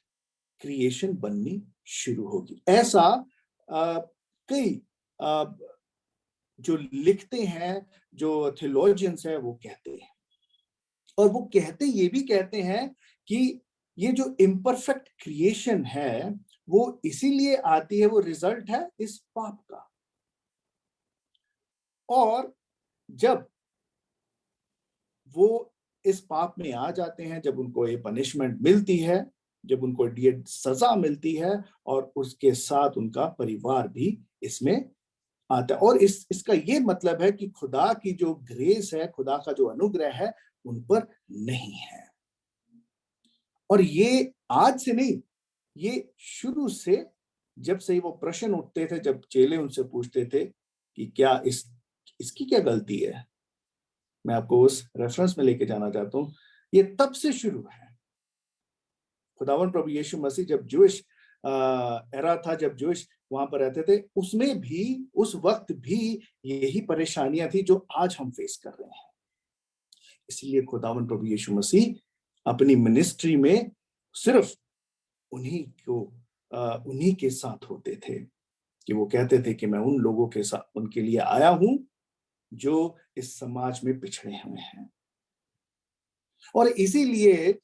क्रिएशन बननी शुरू होगी। ऐसा कई जो लिखते हैं, जो थियोलॉजियंस है, वो कहते हैं। और वो ये भी कहते हैं कि ये जो इम्परफेक्ट क्रिएशन है, वो इसीलिए आती है, वो रिजल्ट है इस पाप का। और जब वो इस पाप में आ जाते हैं, जब उनको ये पनिशमेंट मिलती है, जब उनको ये सजा मिलती है, और उसके साथ उनका परिवार भी इसमें आता है। और इसका ये मतलब है कि खुदा की जो ग्रेस है, खुदा का जो अनुग्रह है, उन पर नहीं है। और ये आज से नहीं, ये शुरू से, जब से वो प्रश्न उठते थे, जब चेले उनसे पूछते थे कि क्या इसकी क्या गलती है, मैं आपको उस रेफरेंस में लेके जाना चाहता हूं। ये तब से शुरू है। खुदावन प्रभु यीशु मसीह जब जूश एरा था, जब जूश वहां पर रहते थे, उसमें भी, उस वक्त भी यही परेशानियां थी जो आज हम फेस कर रहे हैं। इसलिए खुदावन प्रभु यीशु मसीह अपनी मिनिस्ट्री में सिर्फ उन्हीं के साथ होते थे, कि वो कहते थे कि मैं उन लोगों के साथ, उनके लिए आया हूं जो इस समाज में पिछड़े हुए हैं। और इसीलिए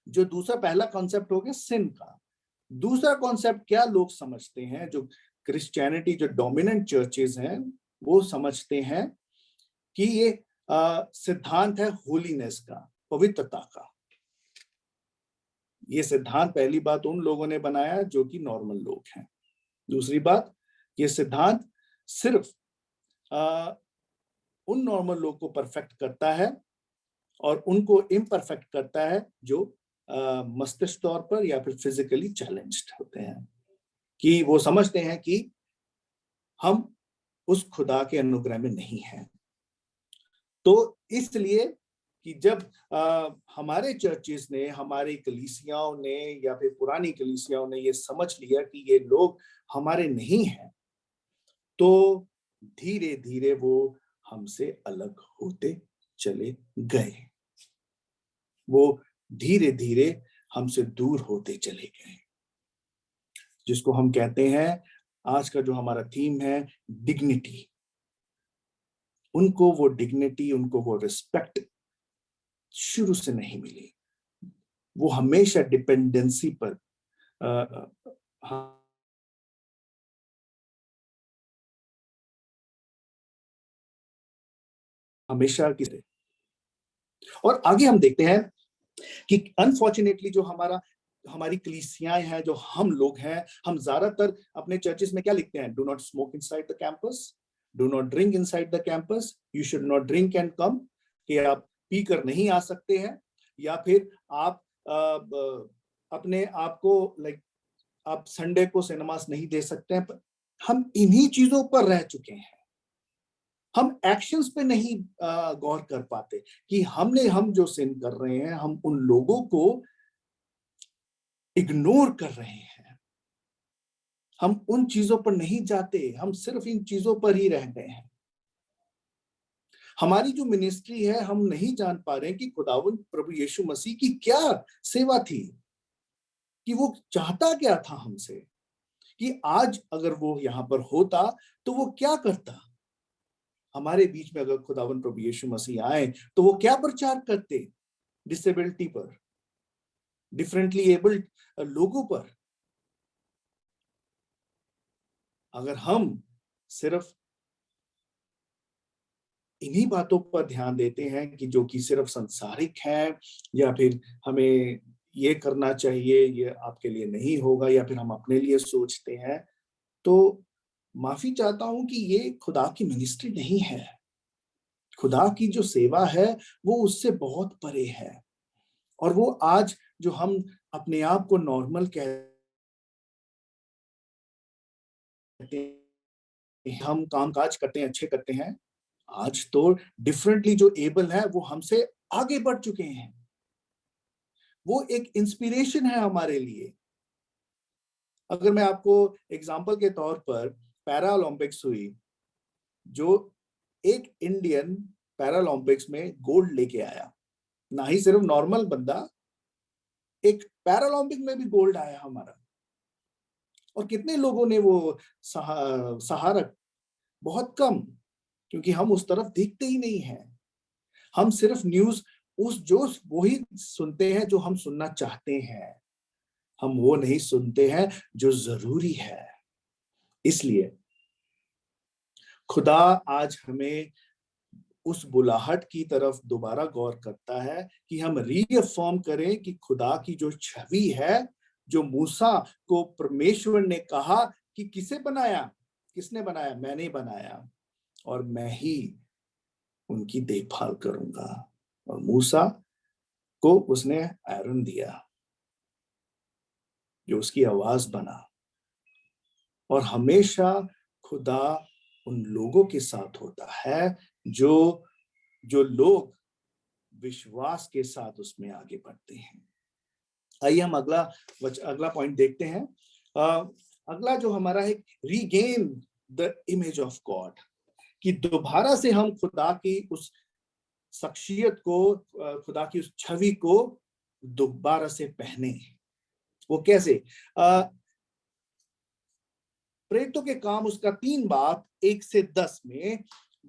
जो पहला कॉन्सेप्ट हो गया सिन का, दूसरा कॉन्सेप्ट क्या लोग समझते हैं, जो क्रिश्चियनिटी, जो डोमिनेंट चर्चेस हैं, वो समझते हैं कि ये सिद्धांत है होलीनेस का, पवित्रता का। ये सिद्धांत पहली बात उन लोगों ने बनाया जो कि नॉर्मल लोग हैं। दूसरी बात, ये सिद्धांत सिर्फ उन नॉर्मल लोग को परफेक्ट करता है और उनको इम्परफेक्ट करता है जो मस्तिष्क तौर पर या फिर फिजिकली चैलेंज्ड होते हैं, कि वो समझते हैं कि हम उस खुदा के अनुग्रह में नहीं हैं। तो इसलिए कि जब हमारे चर्चेस ने, हमारी कलीसियाओं ने या फिर पुरानी कलीसियाओं ने ये समझ लिया कि ये लोग हमारे नहीं हैं, तो धीरे धीरे वो हमसे अलग होते चले गए, वो धीरे धीरे हमसे दूर होते चले गए, जिसको हम कहते हैं, आज का जो हमारा थीम है, डिग्निटी। उनको वो डिग्निटी, उनको वो रिस्पेक्ट शुरू से नहीं मिली। वो हमेशा डिपेंडेंसी पर हमेशा की। और आगे हम देखते हैं कि अनफॉर्चुनेटली जो हमारी कलीसियाएं हैं, जो हम लोग हैं, हम ज्यादातर अपने चर्चेस में क्या लिखते हैं? Do not smoke inside the campus, do not drink inside the campus, you should not drink and come, कि आप पी कर नहीं आ सकते हैं, या फिर आप अपने आप को आप संडे को सिनेमास नहीं दे सकते हैं। हम इन्हीं चीजों पर रह चुके हैं, हम एक्शंस पे नहीं गौर कर पाते कि हम जो सिन कर रहे हैं, हम उन लोगों को इग्नोर कर रहे हैं, हम उन चीजों पर नहीं जाते, हम सिर्फ इन चीजों पर ही रह गए हैं। हमारी जो मिनिस्ट्री है, हम नहीं जान पा रहे हैं कि खुदावंद प्रभु यीशु मसीह की क्या सेवा थी, कि वो चाहता क्या था हमसे, कि आज अगर वो यहाँ पर होता तो वो क्या करता। हमारे बीच में अगर खुदावंद प्रभु यीशु मसीह आए तो वो क्या प्रचार करते? डिसेबिलिटी पर, डिफरेंटली एबल्ड लोगों पर। अगर हम सिर्फ इन्हीं बातों पर ध्यान देते हैं कि जो कि सिर्फ सांसारिक है, या फिर हमें ये करना चाहिए, ये आपके लिए नहीं होगा, या फिर हम अपने लिए सोचते हैं, तो माफी चाहता हूं कि ये खुदा की मिनिस्ट्री नहीं है। खुदा की जो सेवा है वो उससे बहुत परे है। और वो आज जो हम अपने आप को नॉर्मल कहते हैं, हम कामकाज करते हैं, अच्छे करते हैं, आज तो डिफरेंटली जो एबल है वो हमसे आगे बढ़ चुके हैं। वो एक इंस्पिरेशन है हमारे लिए। अगर मैं आपको एग्जांपल के तौर पर, पैरालंपिक्स हुई, जो एक इंडियन पैरालंपिक्स में गोल्ड लेके आया, ना ही सिर्फ नॉर्मल बंदा, एक पैरालंपिक में भी गोल्ड आया हमारा। और कितने लोगों ने वो सहारा? बहुत कम, क्योंकि हम उस तरफ देखते ही नहीं हैं। हम सिर्फ न्यूज वही सुनते हैं जो हम सुनना चाहते हैं, हम वो नहीं सुनते हैं जो जरूरी है। इसलिए खुदा आज हमें उस बुलाहट की तरफ दोबारा गौर करता है कि हम रीअफर्म करें कि खुदा की जो छवि है, जो मूसा को परमेश्वर ने कहा कि किसे बनाया, किसने बनाया? मैंने बनाया, और मैं ही उनकी देखभाल करूंगा। और मूसा को उसने आयरन दिया, जो उसकी आवाज बना। और हमेशा खुदा उन लोगों के साथ होता है जो लोग विश्वास के साथ उसमें आगे बढ़ते हैं। आइए हम अगला पॉइंट देखते हैं। अगला जो हमारा है, regain the image of God, कि दोबारा से हम खुदा की उस शख्सियत को, खुदा की उस छवि को दोबारा से पहने। वो कैसे? प्रेरितों के काम उसका 3 बाब 1 से 10 में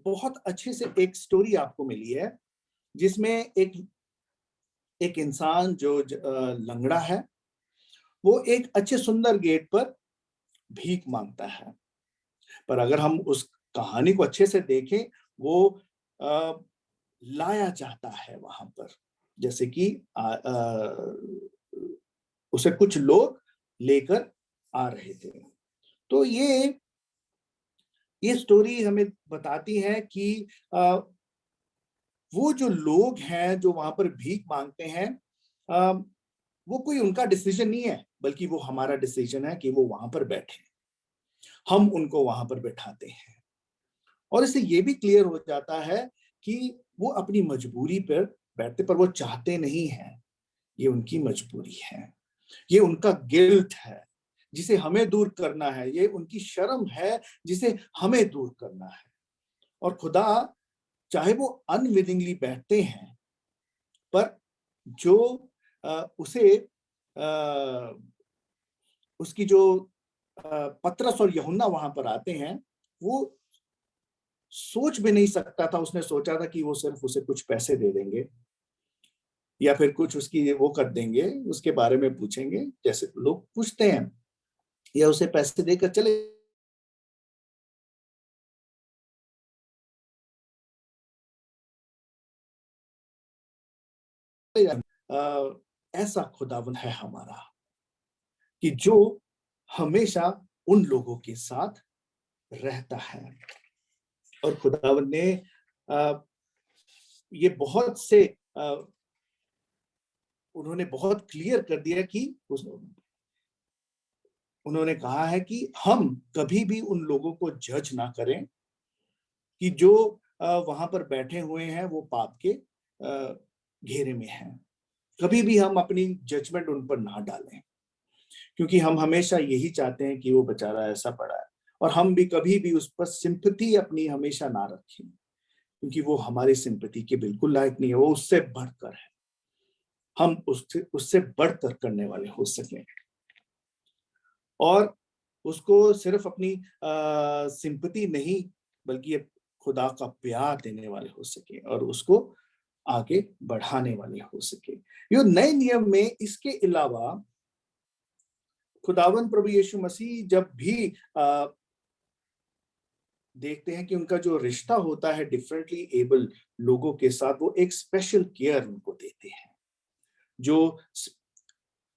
बहुत अच्छे से एक स्टोरी आपको मिली है, जिसमें एक इंसान जो लंगड़ा है, वो एक अच्छे सुंदर गेट पर भीख मांगता है। पर अगर हम उस कहानी को अच्छे से देखें, वो लाया जाता है वहां पर, जैसे कि उसे कुछ लोग लेकर आ रहे थे। तो ये स्टोरी हमें बताती है कि वो जो लोग हैं जो वहां पर भीख मांगते हैं, वो कोई उनका डिसीजन नहीं है, बल्कि वो हमारा डिसीजन है कि वो वहां पर बैठे, हम उनको वहां पर बैठाते हैं। और इससे ये भी क्लियर हो जाता है कि वो अपनी मजबूरी पर बैठते, पर वो चाहते नहीं है, ये उनकी मजबूरी है, ये उनका गिल्ट है जिसे हमें दूर करना है, ये उनकी शर्म है जिसे हमें दूर करना है। और खुदा चाहे वो अनविलिंगली बैठते हैं, पर जो उसे उसकी जो पतरस और यूहन्ना वहां पर आते हैं, वो सोच भी नहीं सकता था, उसने सोचा था कि वो सिर्फ उसे कुछ पैसे दे देंगे या फिर कुछ उसकी वो कर देंगे, उसके बारे में पूछेंगे जैसे लोग पूछते हैं, या उसे पैसे देकर चले ऐसा खुदावन है हमारा कि जो हमेशा उन लोगों के साथ रहता है। और खुदावन ने ये बहुत से उन्होंने बहुत क्लियर कर दिया कि उन्होंने कहा है कि हम कभी भी उन लोगों को जज ना करें कि जो वहां पर बैठे हुए हैं वो पाप के घेरे में हैं। कभी भी हम अपनी जजमेंट उन पर ना डालें, क्योंकि हम हमेशा यही चाहते हैं कि वो बेचारा ऐसा पड़ा है, और हम भी कभी भी उस पर सिंपैथी अपनी हमेशा ना रखें, क्योंकि वो हमारी सिंपैथी के बिल्कुल लायक नहीं है, वो उससे बढ़कर है। हम उससे बढ़कर करने वाले हो सकें और उसको सिर्फ अपनी सिंपैथी नहीं, बल्कि खुदा का प्यार देने वाले हो सके और उसको आगे बढ़ाने वाले हो सके। ये नए नियम में इसके अलावा खुदावन प्रभु यीशु मसीह जब भी देखते हैं कि उनका जो रिश्ता होता है डिफरेंटली एबल लोगों के साथ, वो एक स्पेशल केयर उनको देते हैं, जो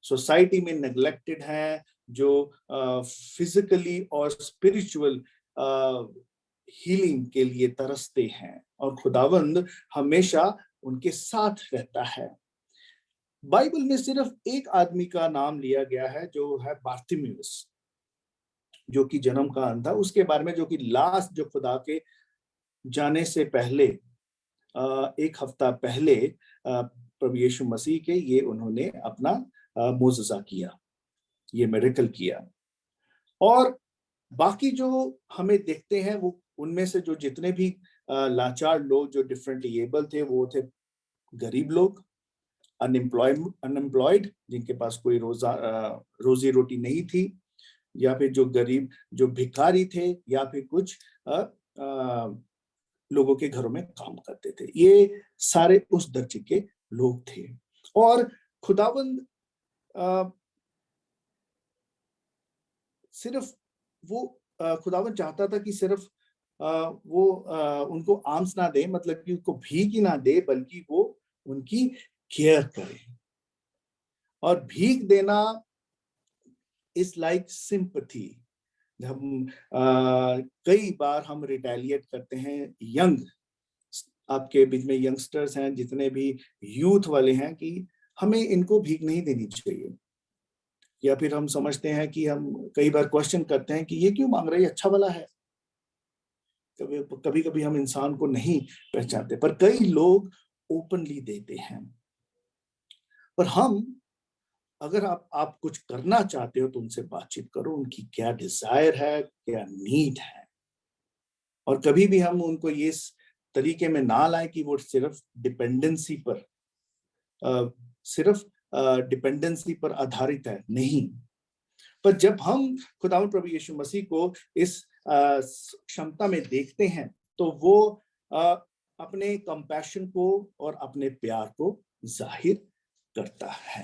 सोसाइटी में नेग्लेक्टेड है, जो फिजिकली और स्पिरिचुअल हीलिंग के लिए तरसते हैं, और खुदावंद हमेशा उनके साथ रहता है। बाइबल में सिर्फ एक आदमी का नाम लिया गया है जो है बार्तिमेउस, जो कि जन्म का अंधा, उसके बारे में जो कि लास्ट जो खुदा के जाने से पहले एक हफ्ता पहले प्रभु यीशु मसीह के ये उन्होंने अपना मोजज़ा किया, ये मिरेकल किया। और बाकी जो हमें देखते हैं वो उनमें से जो जितने भी लाचार लोग जो डिफरेंटली एबल थे, वो थे गरीब लोग, अनएम्प्लॉयड जिनके पास कोई रोजी रोटी नहीं थी, या फिर जो गरीब जो भिखारी थे, या फिर कुछ लोगों के घरों में काम करते थे। ये सारे उस दर्जे के लोग थे। और खुदावंद सिर्फ वो खुदावंद चाहता था कि सिर्फ वो उनको आर्म्स ना दे, मतलब कि उनको भीख ही ना दे, बल्कि वो उनकी केयर करे। और भीख देना इज लाइक सिंपैथी। हम कई बार हम रिटेलिएट करते हैं, यंग आपके बीच में यंगस्टर्स हैं, जितने भी यूथ वाले हैं, कि हमें इनको भीख नहीं देनी चाहिए, या फिर हम समझते हैं कि हम कई बार क्वेश्चन करते हैं कि ये क्यों मांग रहे हैं, अच्छा वाला है। कभी कभी हम इंसान को नहीं पहचानते, पर कई लोग ओपनली देते हैं। पर हम अगर आप कुछ करना चाहते हो तो उनसे बातचीत करो, उनकी क्या डिजायर है, क्या नीड है। और कभी भी हम उनको ये तरीके में ना लाए कि वो सिर्फ डिपेंडेंसी पर आधारित है, नहीं। पर जब हम खुदावंद प्रभु यीशु मसीह को इस क्षमता में देखते हैं, तो वो अपने कंपैशन को और अपने प्यार को जाहिर करता है।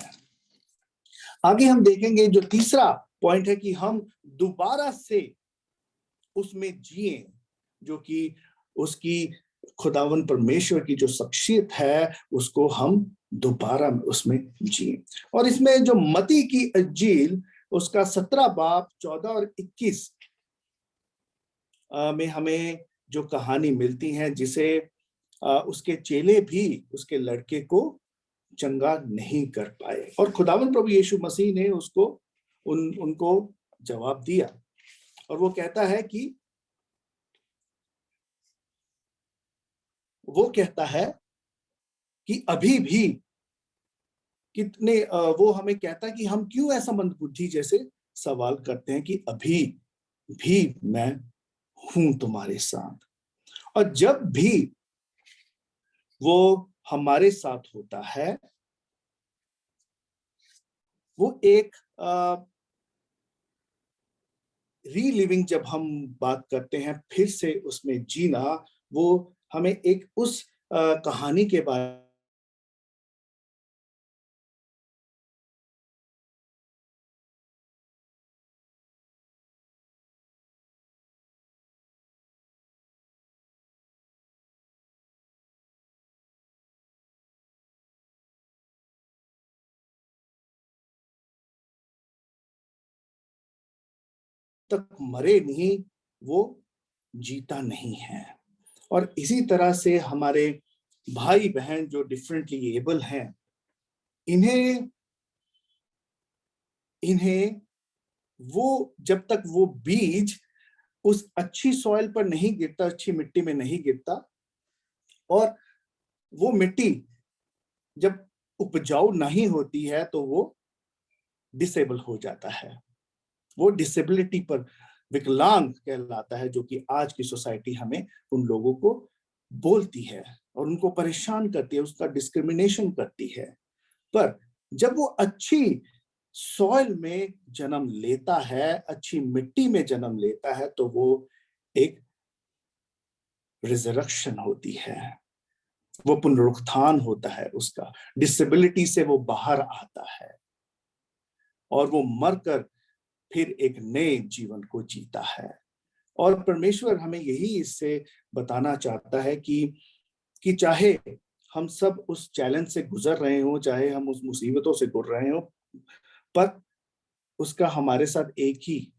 आगे हम देखेंगे जो तीसरा पॉइंट है कि हम दोबारा से उसमें जिए, जो कि उसकी खुदावंद परमेश्वर की जो शख्सियत है उसको हम दोबारा उसमें जिए। और इसमें जो मत्ती की इंजील उसका 17 बाब 14 और 21 में हमें जो कहानी मिलती है, जिसे उसके चेले भी उसके लड़के को चंगा नहीं कर पाए। और खुदावंद प्रभु यीशु मसीह ने उसको उनको जवाब दिया और वो कहता है कि अभी भी कितने वो हमें कहता है कि हम क्यों ऐसा मंदबुद्धि जैसे सवाल करते हैं कि अभी भी मैं हूं तुम्हारे साथ। और जब भी वो हमारे साथ होता है, वो एक रीलिविंग, जब हम बात करते हैं फिर से उसमें जीना, वो हमें एक उस कहानी के बारे तक मरे नहीं, वो जीता नहीं है। और इसी तरह से हमारे भाई बहन जो डिफरेंटली एबल हैं, इन्हें वो जब तक वो बीज उस अच्छी सॉइल पर नहीं गिरता, अच्छी मिट्टी में नहीं गिरता, और वो मिट्टी जब उपजाऊ नहीं होती है तो वो डिसेबल हो जाता है। वो डिसेबिलिटी पर विकलांग कहलाता है, जो कि आज की सोसाइटी हमें उन लोगों को बोलती है और उनको परेशान करती है, उसका डिस्क्रिमिनेशन करती है। पर जब वो अच्छी सॉइल में जन्म लेता है, अच्छी मिट्टी में जन्म लेता है, तो वो एक रिजरेक्शन होती है, वो पुनरुत्थान होता है उसका, डिसेबिलिटी से वो बाहर आता है और वो मरकर फिर एक नए जीवन को जीता है। और परमेश्वर हमें यही इससे बताना चाहता है कि चाहे हम सब उस चैलेंज से गुजर रहे हो, चाहे हम उस मुसीबतों से गुजर रहे हो, पर उसका हमारे साथ एक ही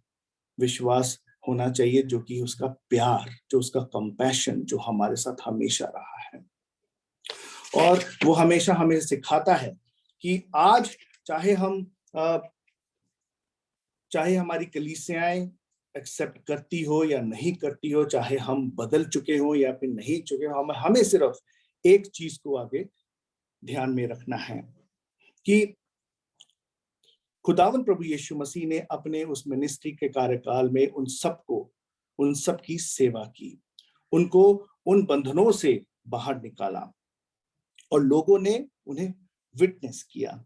विश्वास होना चाहिए, जो कि उसका प्यार, जो उसका कंपैशन, जो हमारे साथ हमेशा रहा है। और वो हमेशा हमें सिखाता है कि आज चाहे हमारी कलीसियाएं एक्सेप्ट करती हो या नहीं करती हो, चाहे हम बदल चुके हो या फिर नहीं चुके हो, हमें सिर्फ एक चीज को आगे ध्यान में रखना है कि खुदावंद प्रभु यीशु मसीह ने अपने उस मिनिस्ट्री के कार्यकाल में उन सब की सेवा की, उनको उन बंधनों से बाहर निकाला और लोगों ने उन्हें विटनेस किया।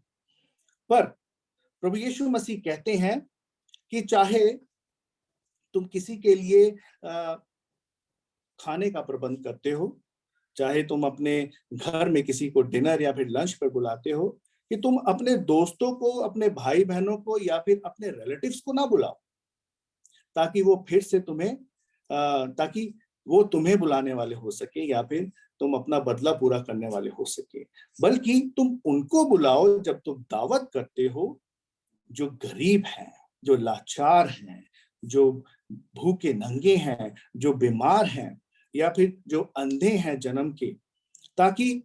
पर प्रभु यीशु मसीह कहते हैं कि चाहे तुम किसी के लिए खाने का प्रबंध करते हो, चाहे तुम अपने घर में किसी को डिनर या फिर लंच पर बुलाते हो, कि तुम अपने दोस्तों को, अपने भाई बहनों को या फिर अपने रिलेटिव्स को ना बुलाओ, ताकि वो तुम्हें बुलाने वाले हो सके या फिर तुम अपना बदला पूरा करने वाले हो सके, बल्कि तुम उनको बुलाओ जब तुम दावत करते हो जो गरीब हैं, जो लाचार हैं, जो भूखे नंगे हैं, जो बीमार हैं या फिर जो अंधे हैं जन्म के, ताकि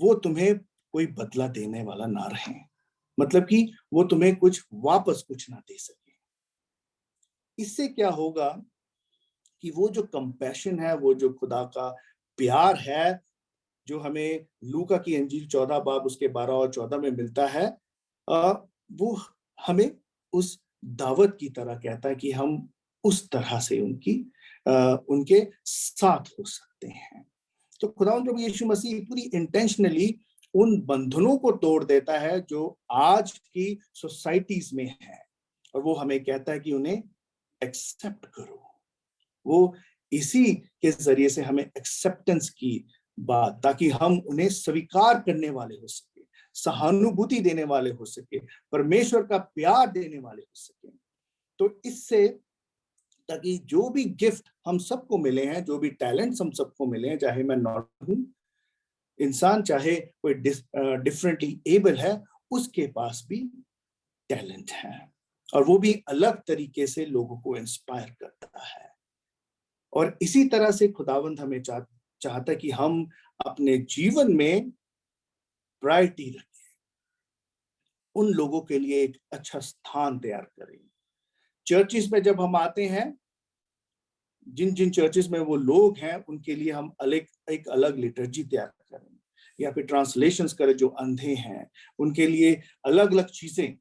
वो तुम्हें कोई बदला देने वाला ना रहे, मतलब कि वो तुम्हें कुछ ना दे सके। इससे क्या होगा कि वो जो कंपैशन है, वो जो खुदा का प्यार है, जो हमें लूका की इंजील 14 बाब उसके 12 और 14 में मिलता है, वो हमें उस दावत की तरह कहता है कि हम उस तरह से उनके साथ हो सकते हैं। तो खुदावंद प्रभु यीशु मसीह पूरी इंटेंशनली उन बंधनों को तोड़ देता है जो आज की सोसाइटीज में है, और वो हमें कहता है कि उन्हें एक्सेप्ट करो। वो इसी के जरिए से हमें एक्सेप्टेंस की बात, ताकि हम उन्हें स्वीकार करने वाले हो सके, सहानुभूति देने वाले हो सके, परमेश्वर का प्यार देने वाले हो सके। तो इससे ताकि जो भी गिफ्ट हम सबको मिले हैं, जो भी टैलेंट्स हम सबको मिले हैं, चाहे मैं नॉर्मल हूं इंसान, चाहे कोई डिफरेंटली एबल है, उसके पास भी टैलेंट है, और वो भी अलग तरीके से लोगों को इंस्पायर करता है। और इसी तरह से खुदावंद हमें चाहता है कि हम अपने जीवन में प्रायोरिटी रखें, उन लोगों के लिए एक अच्छा स्थान तैयार करें। चर्चिस में जब हम आते हैं, जिन जिन चर्चिस में वो लोग हैं उनके लिए हम एक अलग लिटर्जी तैयार करें, या फिर ट्रांसलेशंस करें। जो अंधे हैं उनके लिए अलग अलग चीजें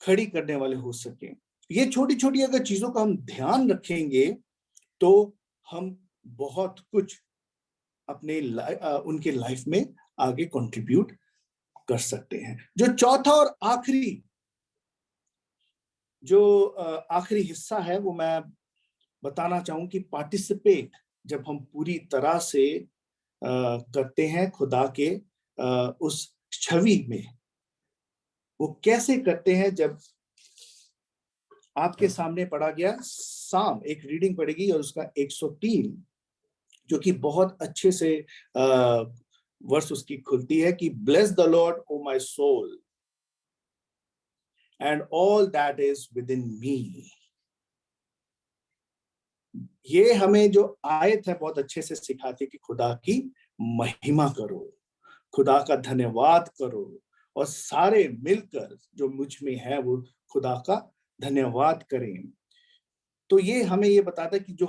खड़ी करने वाले हो सके। ये छोटी छोटी अगर चीजों का हम ध्यान रखेंगे तो हम बहुत कुछ अपने उनके लाइफ में आगे कंट्रीब्यूट कर सकते हैं। जो चौथा और आखिरी हिस्सा है वो मैं बताना चाहूं कि पार्टिसिपेट जब हम पूरी तरह से करते हैं खुदा के उस छवि में, वो कैसे करते हैं। जब आपके सामने पढ़ा गया साम, एक रीडिंग पड़ेगी और उसका 103, जो कि बहुत अच्छे से वर्स उसकी खुलती है कि bless the lord O my soul and all that is within me. ये हमें जो आयत है बहुत अच्छे से सिखाती है कि खुदा की महिमा करो, खुदा का धन्यवाद करो, और सारे मिलकर जो मुझ में है वो खुदा का धन्यवाद करें। तो ये हमें ये बताता है कि जो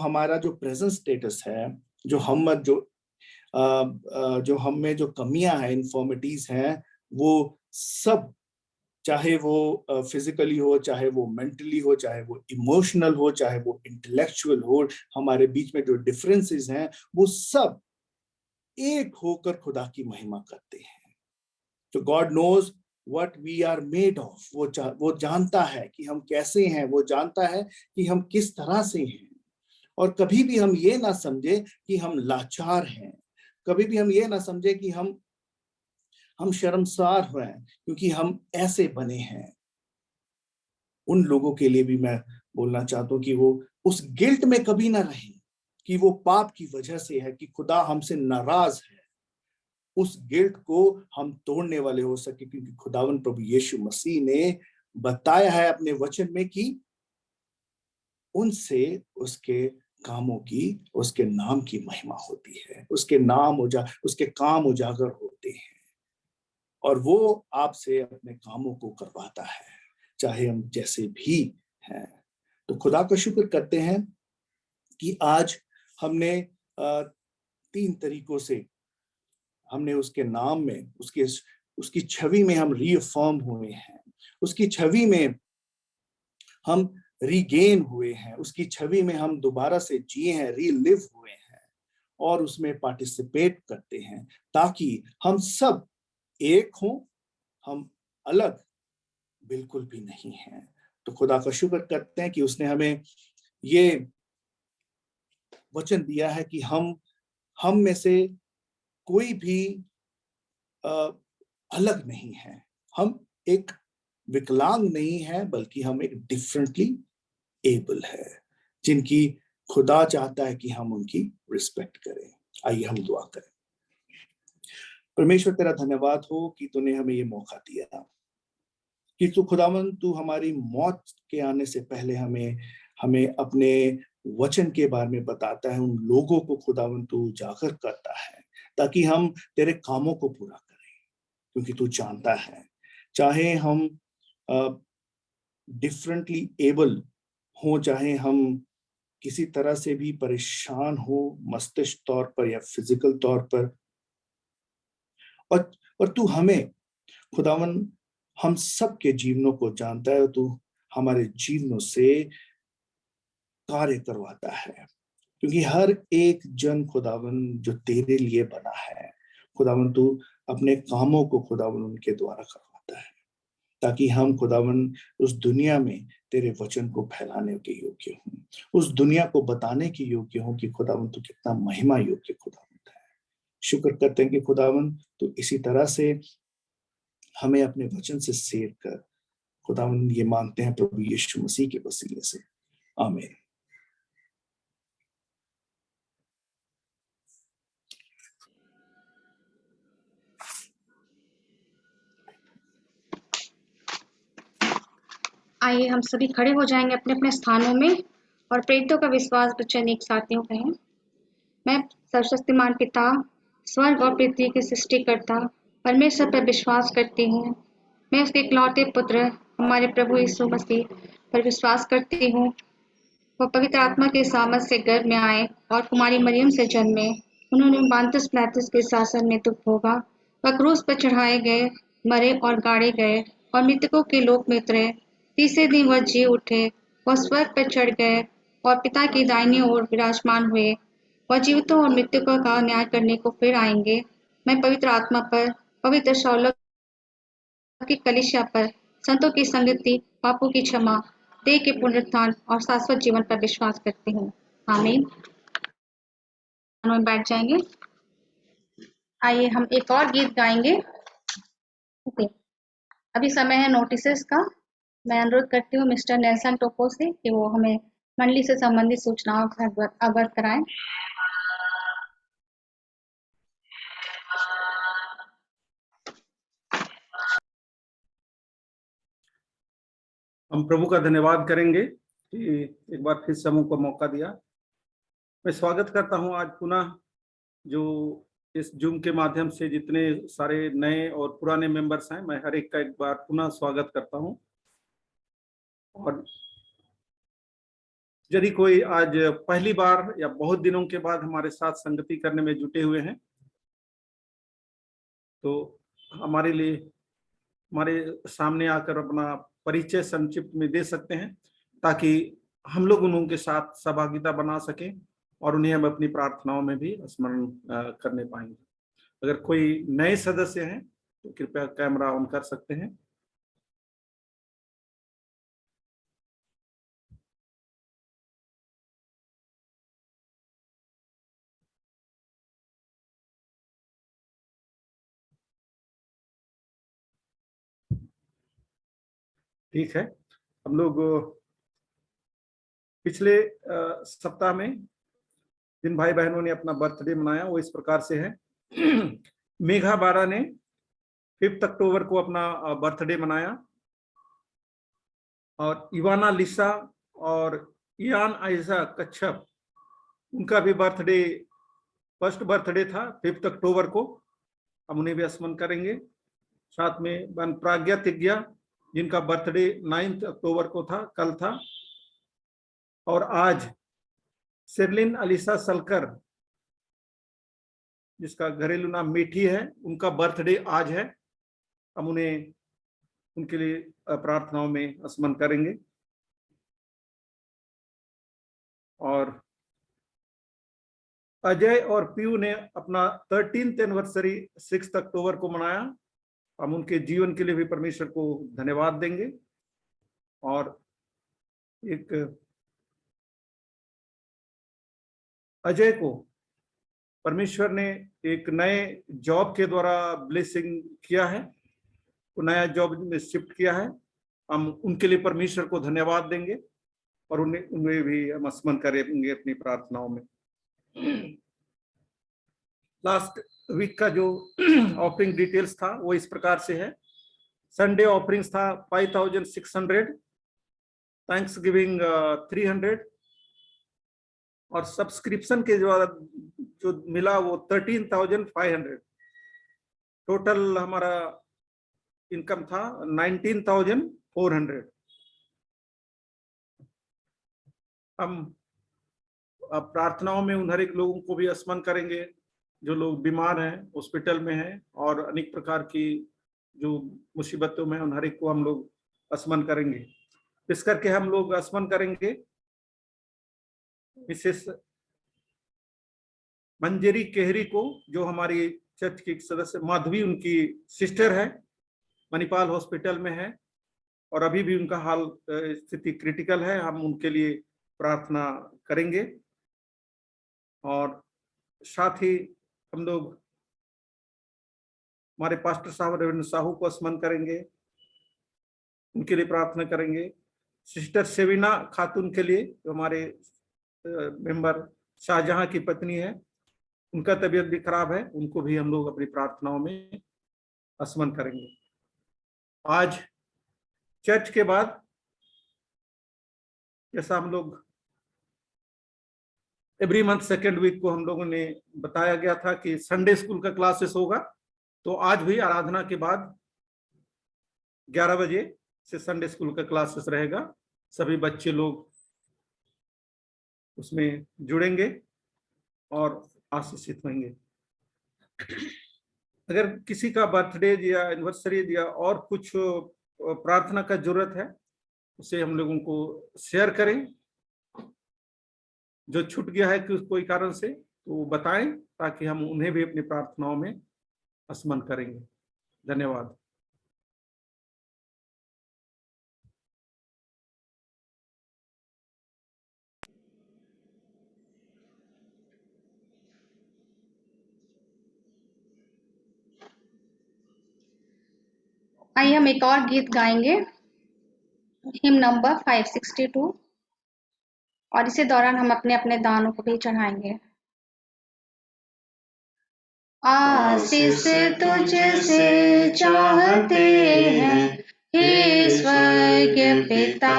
हमारा जो प्रेजेंट स्टेटस है, जो हम में जो कमियां हैं, इन्फॉर्मिटीज हैं, वो सब, चाहे वो फिजिकली हो, चाहे वो मेंटली हो, चाहे वो इमोशनल हो, चाहे वो इंटेलेक्चुअल हो, हमारे बीच में जो डिफरेंसेस हैं वो सब एक होकर खुदा की महिमा करते हैं। तो God knows what we are made of. वो जानता है कि हम कैसे हैं, वो जानता है कि हम किस तरह से हैं। और कभी भी हम ये ना समझे कि हम लाचार हैं, कभी भी हम ये ना समझे कि हम शर्मसार हुए क्योंकि हम ऐसे बने हैं। उन लोगों के लिए भी मैं बोलना चाहता हूं कि वो उस गिल्ट में कभी ना रहें कि वो पाप की वजह से है, कि खुदा हमसे नाराज है। उस गिल्ट को हम तोड़ने वाले हो सके, क्योंकि खुदावन प्रभु यीशु मसीह ने बताया है अपने वचन में कि उनसे उसके कामों की, उसके नाम की महिमा होती है, उसके काम उजागर होते हैं, और वो आपसे अपने कामों को करवाता है, चाहे हम जैसे भी हैं। तो खुदा का शुक्र करते हैं कि आज हमने 3 तरीकों से हमने उसके नाम में, उसकी छवि में हम रीअफर्म हुए हैं, उसकी छवि में हम रीगेन हुए हैं, उसकी छवि में हम दोबारा से जिए हैं, रीलिव हुए हैं, और उसमें पार्टिसिपेट करते हैं, ताकि हम सब एक हों, हम अलग बिल्कुल भी नहीं हैं। तो खुदा का शुक्र करते हैं कि उसने हमें ये वचन दिया है कि हम में से कोई भी अलग नहीं है, हम एक विकलांग नहीं है, बल्कि हम एक डिफरेंटली एबल है, जिनकी खुदा चाहता है कि हम उनकी रिस्पेक्ट करें। आइए हम दुआ करें। परमेश्वर तेरा धन्यवाद हो कि तूने हमें ये मौका दिया कि तू खुदावन, तू हमारी मौत के आने से पहले हमें अपने वचन के बारे में बताता है, उन लोगों को खुदावन तू उजागर करता है, ताकि हम तेरे कामों को पूरा करें, क्योंकि तू जानता है चाहे हम डिफरेंटली एबल हो, चाहे हम किसी तरह से भी परेशान हो, मस्तिष्क तौर पर या फिजिकल तौर पर, और तू हमें खुदावन हम सब के जीवनों को जानता है, और तू हमारे जीवनों से कार्य करवाता है, क्योंकि हर एक जन खुदावन जो तेरे लिए बना है, खुदावन तू अपने कामों को खुदावन उनके द्वारा करवाता है, ताकि हम खुदावन उस दुनिया में तेरे वचन को फैलाने के योग्य हों, उस दुनिया को बताने के योग्य हों कि खुदावन तू कितना महिमा योग्य खुदावन है। शुक्र करते हैं कि खुदावन तू इसी तरह से हमें अपने वचन से सेव कर। खुदावन ये मांगते हैं प्रभु यीशु मसीह के वसीले से, आमीन। आइए हम सभी खड़े हो जाएंगे अपने अपने स्थानों में और प्रेरितों का विश्वास वचन एक साथ यूं कहें। मैं सर्वशक्तिमान पिता, स्वर्ग और पृथ्वी के सृष्टिकर्ता परमेश्वर पर विश्वास करती हूँ। मैं उसके इकलौते पुत्र हमारे प्रभु यीशु मसीह पर विश्वास करती हूँ। वह पवित्र आत्मा के सामर्थ से गर्भ में आए और कुमारी मरियम से जन्मे। उन्होंने पांतुस पिलातुस के शासन में दुख भोगा। वह क्रूस पर चढ़ाए गए, मरे और गाड़े गए और मृतकों के लोक में उतरे। तीसरे दिन वह जी उठे। वह स्वर्ग पर चढ़ गए और पिता की दाहिनी ओर विराजमान हुए। वह जीवितों और मृतकों का न्याय करने को फिर आएंगे। मैं पवित्र आत्मा पर, पवित्र शौलक की कलीसिया पर, संतों की संगति, पापों की क्षमा, देह के पुनरुत्थान और शाश्वत जीवन पर विश्वास करती हूँ। आमीन। बैठ जाएंगे। आइए हम एक और गीत गाएंगे। ओके, अभी समय है नोटिसेस का। मैं अनुरोध करती हूँ मिस्टर नेल्सन टोपो से कि वो हमें मंडली से संबंधित सूचनाओं से अवगत कराएं। हम प्रभु का धन्यवाद करेंगे कि एक बार फिर समूह को मौका दिया। मैं स्वागत करता हूं आज पुनः जो इस जूम के माध्यम से जितने सारे नए और पुराने मेंबर्स हैं, मैं हर एक का एक बार पुनः स्वागत करता हूं। और यदि कोई आज पहली बार या बहुत दिनों के बाद हमारे साथ संगति करने में जुटे हुए हैं तो हमारे लिए हमारे सामने आकर अपना परिचय संक्षिप्त में दे सकते हैं ताकि हम लोग उनके साथ सहभागिता बना सकें और उन्हें हम अपनी प्रार्थनाओं में भी स्मरण करने पाएंगे। अगर कोई नए सदस्य हैं तो कृपया कैमरा ऑन कर सकते हैं। ठीक है, हम लोग पिछले सप्ताह में जिन भाई बहनों ने अपना बर्थडे मनाया वो इस प्रकार से है। मेघा बारा ने 5 अक्टूबर को अपना बर्थडे मनाया और इवाना लिसा और इयान आयजा कच्छप उनका भी बर्थडे फर्स्ट बर्थडे था 5 अक्टूबर को। हम उन्हें भी स्मरण करेंगे। साथ में बन प्राज्ञा तिग्या जिनका बर्थडे 9 अक्टूबर को था, कल था। और आज शेरलिन अलीसा सलकर जिसका घरेलू नाम मीठी है, उनका बर्थडे आज है। हम उन्हें उनके लिए प्रार्थनाओं में स्मरण करेंगे। और अजय और पीयू ने अपना 13th एनिवर्सरी 6 अक्टूबर को मनाया। हम उनके जीवन के लिए भी परमेश्वर को धन्यवाद देंगे। और एक अजय को परमेश्वर ने एक नए जॉब के द्वारा ब्लेसिंग किया है, वो नया जॉब में शिफ्ट किया है। हम उनके लिए परमेश्वर को धन्यवाद देंगे और उन्हें भी हम स्मरण करेंगे अपनी प्रार्थनाओं में। लास्ट वीक का जो ऑफरिंग डिटेल्स था वो इस प्रकार से है। संडे ऑफरिंग्स था 5600, थैंक्स गिविंग 300 और सब्सक्रिप्शन के जो मिला वो 13,500। टोटल हमारा इनकम था 19,400। हम प्रार्थनाओं में उन हर एक लोगों को भी स्मरण करेंगे जो लोग बीमार हैं, हॉस्पिटल में हैं और अनेक प्रकार की जो मुसीबतों में उन हर एक को हम लोग स्मरण करेंगे। इस करके हम लोग स्मरण करेंगे मिसेस मंजरी केहरी को, जो हमारी चर्च की सदस्य माधवी उनकी सिस्टर है, मणिपाल हॉस्पिटल में है और अभी भी उनका हाल स्थिति क्रिटिकल है। हम उनके लिए प्रार्थना करेंगे। और साथ ही हम लोग हमारे पास्टर साहब रविंद्र साहू को स्मरण करेंगे, उनके लिए प्रार्थना करेंगे। सिस्टर सेविना खातून के लिए जो हमारे मेंबर शाहजहां की पत्नी है, उनका तबीयत भी खराब है, उनको भी हम लोग अपनी प्रार्थनाओं में स्मरण करेंगे। आज चर्च के बाद जैसा हम लोग एवरी मंथ सेकेंड वीक को हम लोगों ने बताया गया था कि संडे स्कूल का क्लासेस होगा। तो आज भी आराधना के बाद 11 बजे से संडे स्कूल का क्लासेस रहेगा। सभी बच्चे लोग उसमें जुड़ेंगे और आशीषित होंगे। अगर किसी का बर्थडे या एनिवर्सरी या और कुछ प्रार्थना का जरूरत है, उसे हम लोगों को शेयर करें। जो छूट गया है कि कोई कारण से, तो वो बताएं ताकि हम उन्हें भी अपनी प्रार्थनाओं में स्मरण करेंगे। धन्यवाद। आइए हम एक और गीत गाएंगे, हिम नंबर 562, और इसी दौरान हम अपने अपने दानों को भी चढ़ाएंगे। आशीष तुझसे चाहते हैं हे स्वर्गीय पिता,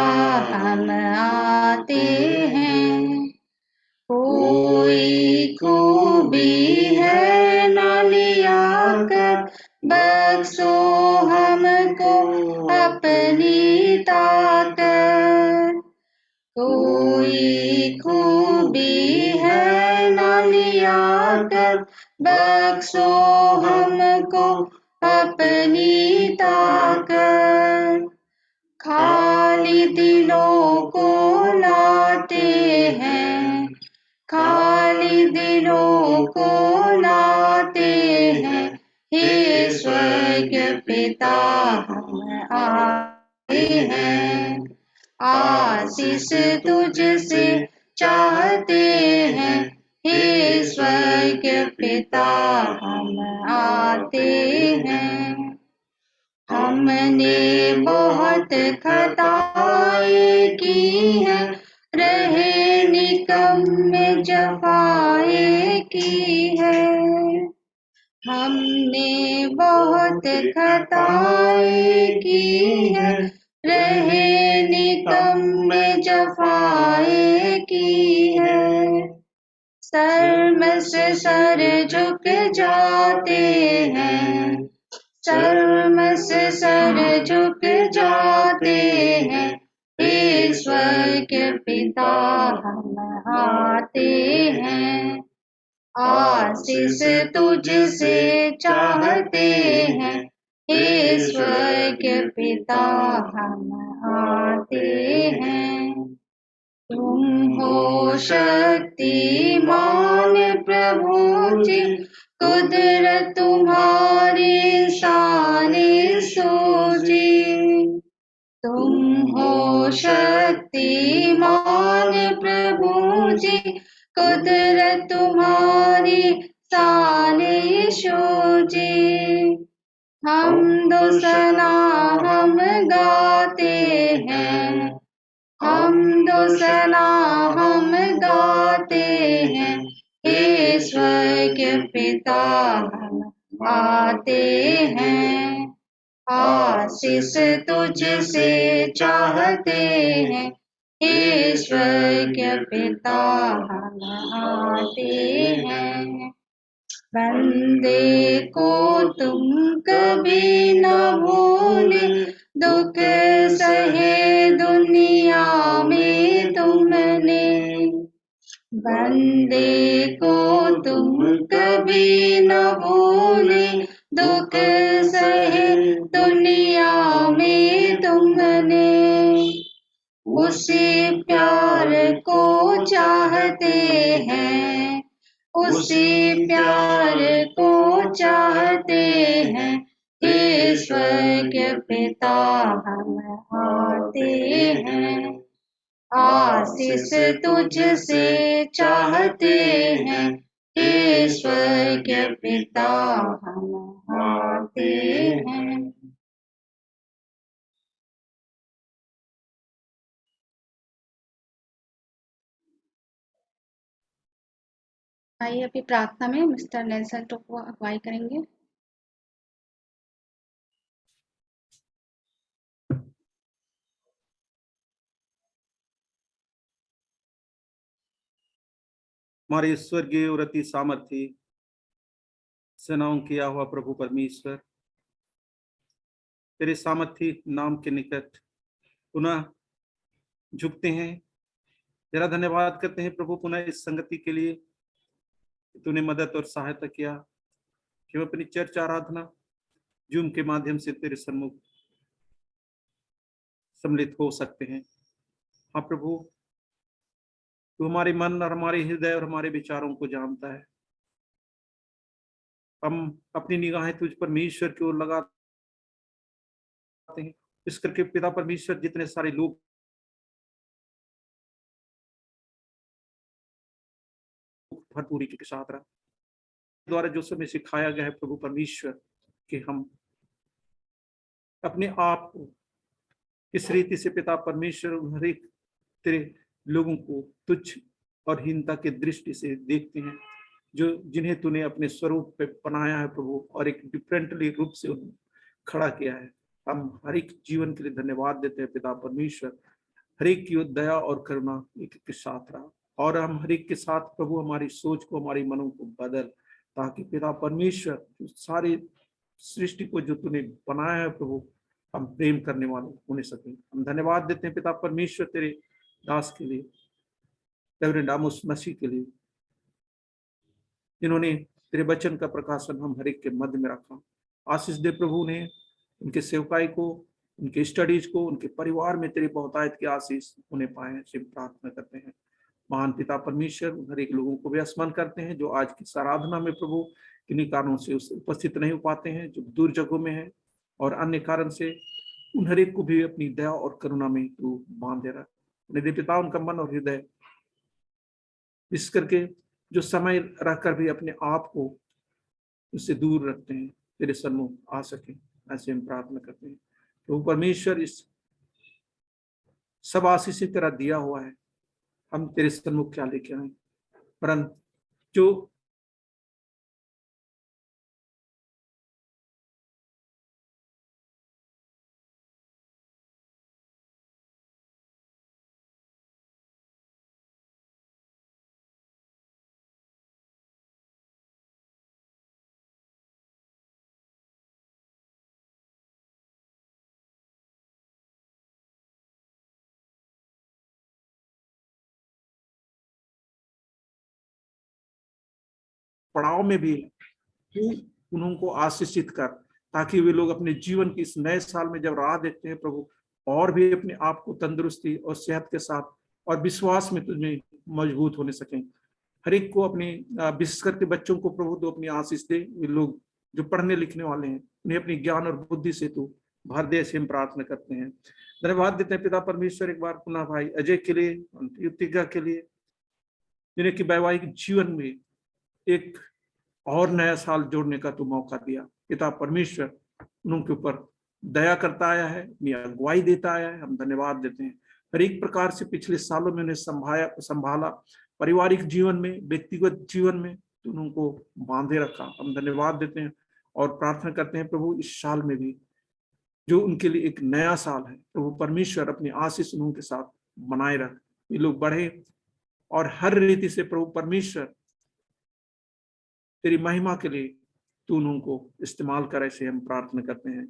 हम आते हैं। कोई खूबी है ना लिया कर, बख्शो हमको अपनी ताकत। कोई खूबी है ना लिया कर, बख्शो हमको अपनी ताकत। खाली दिलों को लाते हैं, खाली दिलों को लाते हैं हे स्वर्गीय पिता, हम आते हैं। आशीष तुझसे चाहते हैं हे स्वर्गीय पिता, हम आते हैं। हमने बहुत खताएं की हैं, रहे निकम्मे जफाएं की है। हमने बहुत खताएं की हैं, रहे निकम्मे जफाएं की है। सर से सर झुक जाते हैं, सर से सर झुक जाते हैं हे स्वर्गीय पिता, हम आते हैं। आशीष तुझसे चाहते हैं हे स्वर्गीय पिता, हम आते हैं। तुम हो शक्तिमान प्रभु जी, कुदरत तुम्हारी इंसानी सूझी। तुम हो शक्तिमान प्रभु जी, कुदरत तुम्हारी सानी सूझी। हम दो सना हम गाते हैं, हम दो सना हम गाते हैं हे स्वर्गीय पिता, हम आते हैं। आशीष तुझसे चाहते हैं हे स्वर्गीय पिता, हम आते हैं। बंदे को तुम कभी न भूले, दुख सहे दुनिया में तुमने। बंदे को तुम कभी न भूले, दुख सहे दुनिया में तुमने। उसी प्यार को चाहते हैं, उसी प्यार को चाहते हैं हे स्वर्गीय पिता, हम आते हैं। आशीष तुझसे चाहते हैं हे स्वर्गीय पिता, हम आते हैं। आइए अभी प्रार्थना में मिस्टर नेल्सन को अगुवाई करेंगे। हमारे स्वर्गीय और अति सामर्थी सेनाओं किया हुआ प्रभु परमेश्वर, तेरे सामर्थी नाम के निकट पुनः झुकते हैं। तेरा धन्यवाद करते हैं प्रभु पुनः इस संगति के लिए तूने मदद और सहायता किया कि हम अपनी चर्च आराधना जूम के माध्यम से तेरे सम्मुख सम्मिलित हो सकते हैं। हाँ प्रभु, तू हमारे मन और हमारे हृदय और हमारे विचारों को जानता है। हम अपनी निगाहें तुझ परमेश्वर की ओर लगाते हैं, इस करके पिता परमेश्वर जितने सारे लोग भरपूरी के साथ रहा द्वारा जो समय सिखाया गया है प्रभु परमेश्वर कि हम अपने आप को इस रीति से पिता परमेश्वर हर एक तेरे लोगों को तुच्छ और हीनता के दृष्टि से देखते हैं, जो जिन्हें तूने अपने स्वरूप पे बनाया है प्रभु और एक डिफरेंटली रूप से उन्हें खड़ा किया है। हम हर एक जीवन के लिए धन्यवाद देते हैं पिता परमेश्वर। हर एक की दया और करुणा एक के साथ रहा और हम हर एक के साथ प्रभु हमारी सोच को, हमारी मनों को बदल, ताकि पिता परमेश्वर सारी सृष्टि को जो तूने बनाया है प्रभु हम प्रेम करने वाले होने सके। हम धन्यवाद देते हैं पिता परमेश्वर तेरे दास के लिए, रेवरेंड आमोस मसीह के लिए, जिन्होंने तेरे वचन का प्रकाशन हम हर एक के मध्य में रखा। आशीष दे प्रभु ने उनके सेवकाई को, उनके स्टडीज को, उनके परिवार में तेरी बहुतायत की आशीष उन्हें पाए, सिर्फ प्रार्थना करते हैं। महान पिता परमेश्वर हर एक लोगों को भी स्मरण करते हैं जो आज की आराधना में प्रभु किन्हीं कारणों से उपस्थित नहीं हो पाते हैं, जो दूर जगहों में है और अन्य कारण से, उन हर एक को भी अपनी दया और करुणा में तू बांधे रहा। निधि पिता उनका मन और हृदय इस करके जो समय रहकर भी अपने आप को उससे दूर रखते हैं तेरे सन्मुख आ सके, ऐसे हम प्रार्थना करते हैं। तो परमेश्वर इस सब आशीष तेरा दिया हुआ है, हम तेरे सन्मुख क्या लेके आए, परंतु जो पड़ाव में भी तू उनको आशीषित कर, ताकि वे लोग अपने जीवन की इस नए साल में जब राह देखते हैं प्रभु और भी अपने आप को तंदुरुस्ती और सेहत के साथ और विश्वास में तुझमें मजबूत होने सकें। हर एक को अपने विशेष करके बच्चों को प्रभु तो अपनी आशीष दे, वे लोग जो पढ़ने लिखने वाले हैं उन्हें अपनी ज्ञान और बुद्धि से तू भर दे, ऐसे हम प्रार्थना करते हैं। धन्यवाद देते हैं पिता परमेश्वर एक बार पुनः भाई अजय के लिए, युतिका के लिए, जिन्हें कि वैवाहिक जीवन में एक और नया साल जोड़ने का तू मौका दिया। पिता परमेश्वर उनके ऊपर दया करता आया है, अपनी अगुवाई देता आया है, हम धन्यवाद देते हैं। हर एक प्रकार से पिछले सालों में उन्हें संभाला, पारिवारिक जीवन में, व्यक्तिगत जीवन में तू उनको बांधे रखा, हम धन्यवाद देते हैं और प्रार्थना करते हैं प्रभु इस साल में भी जो उनके लिए एक नया साल है प्रभु परमेश्वर अपनी आशीष उनके साथ बनाए रख, ये लोग बढ़े और हर रीति से प्रभु परमेश्वर तेरी महिमा के लिए तू उनको इस्तेमाल कर, ऐसे हम प्रार्थना करते हैं।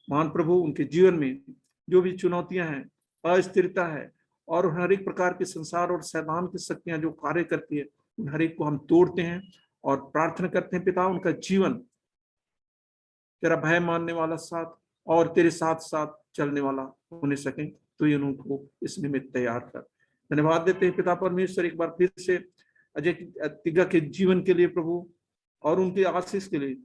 महान प्रभु उनके जीवन में जो भी चुनौतियां हैं, अस्थिरता है और हर एक प्रकार के संसार और शैतान की शक्तियां जो कार्य करती है उन हर एक को हम तोड़ते हैं और प्रार्थना करते हैं पिता उनका जीवन तेरा भय मानने वाला साथ और तेरे साथ साथ चलने वाला होने सके, तो ये उनको इस निमित्त तैयार कर। धन्यवाद देते हैं पिता परमेश्वर एक बार फिर से अजय तिग्गा के जीवन के लिए प्रभु और उनकी आशीष के लिए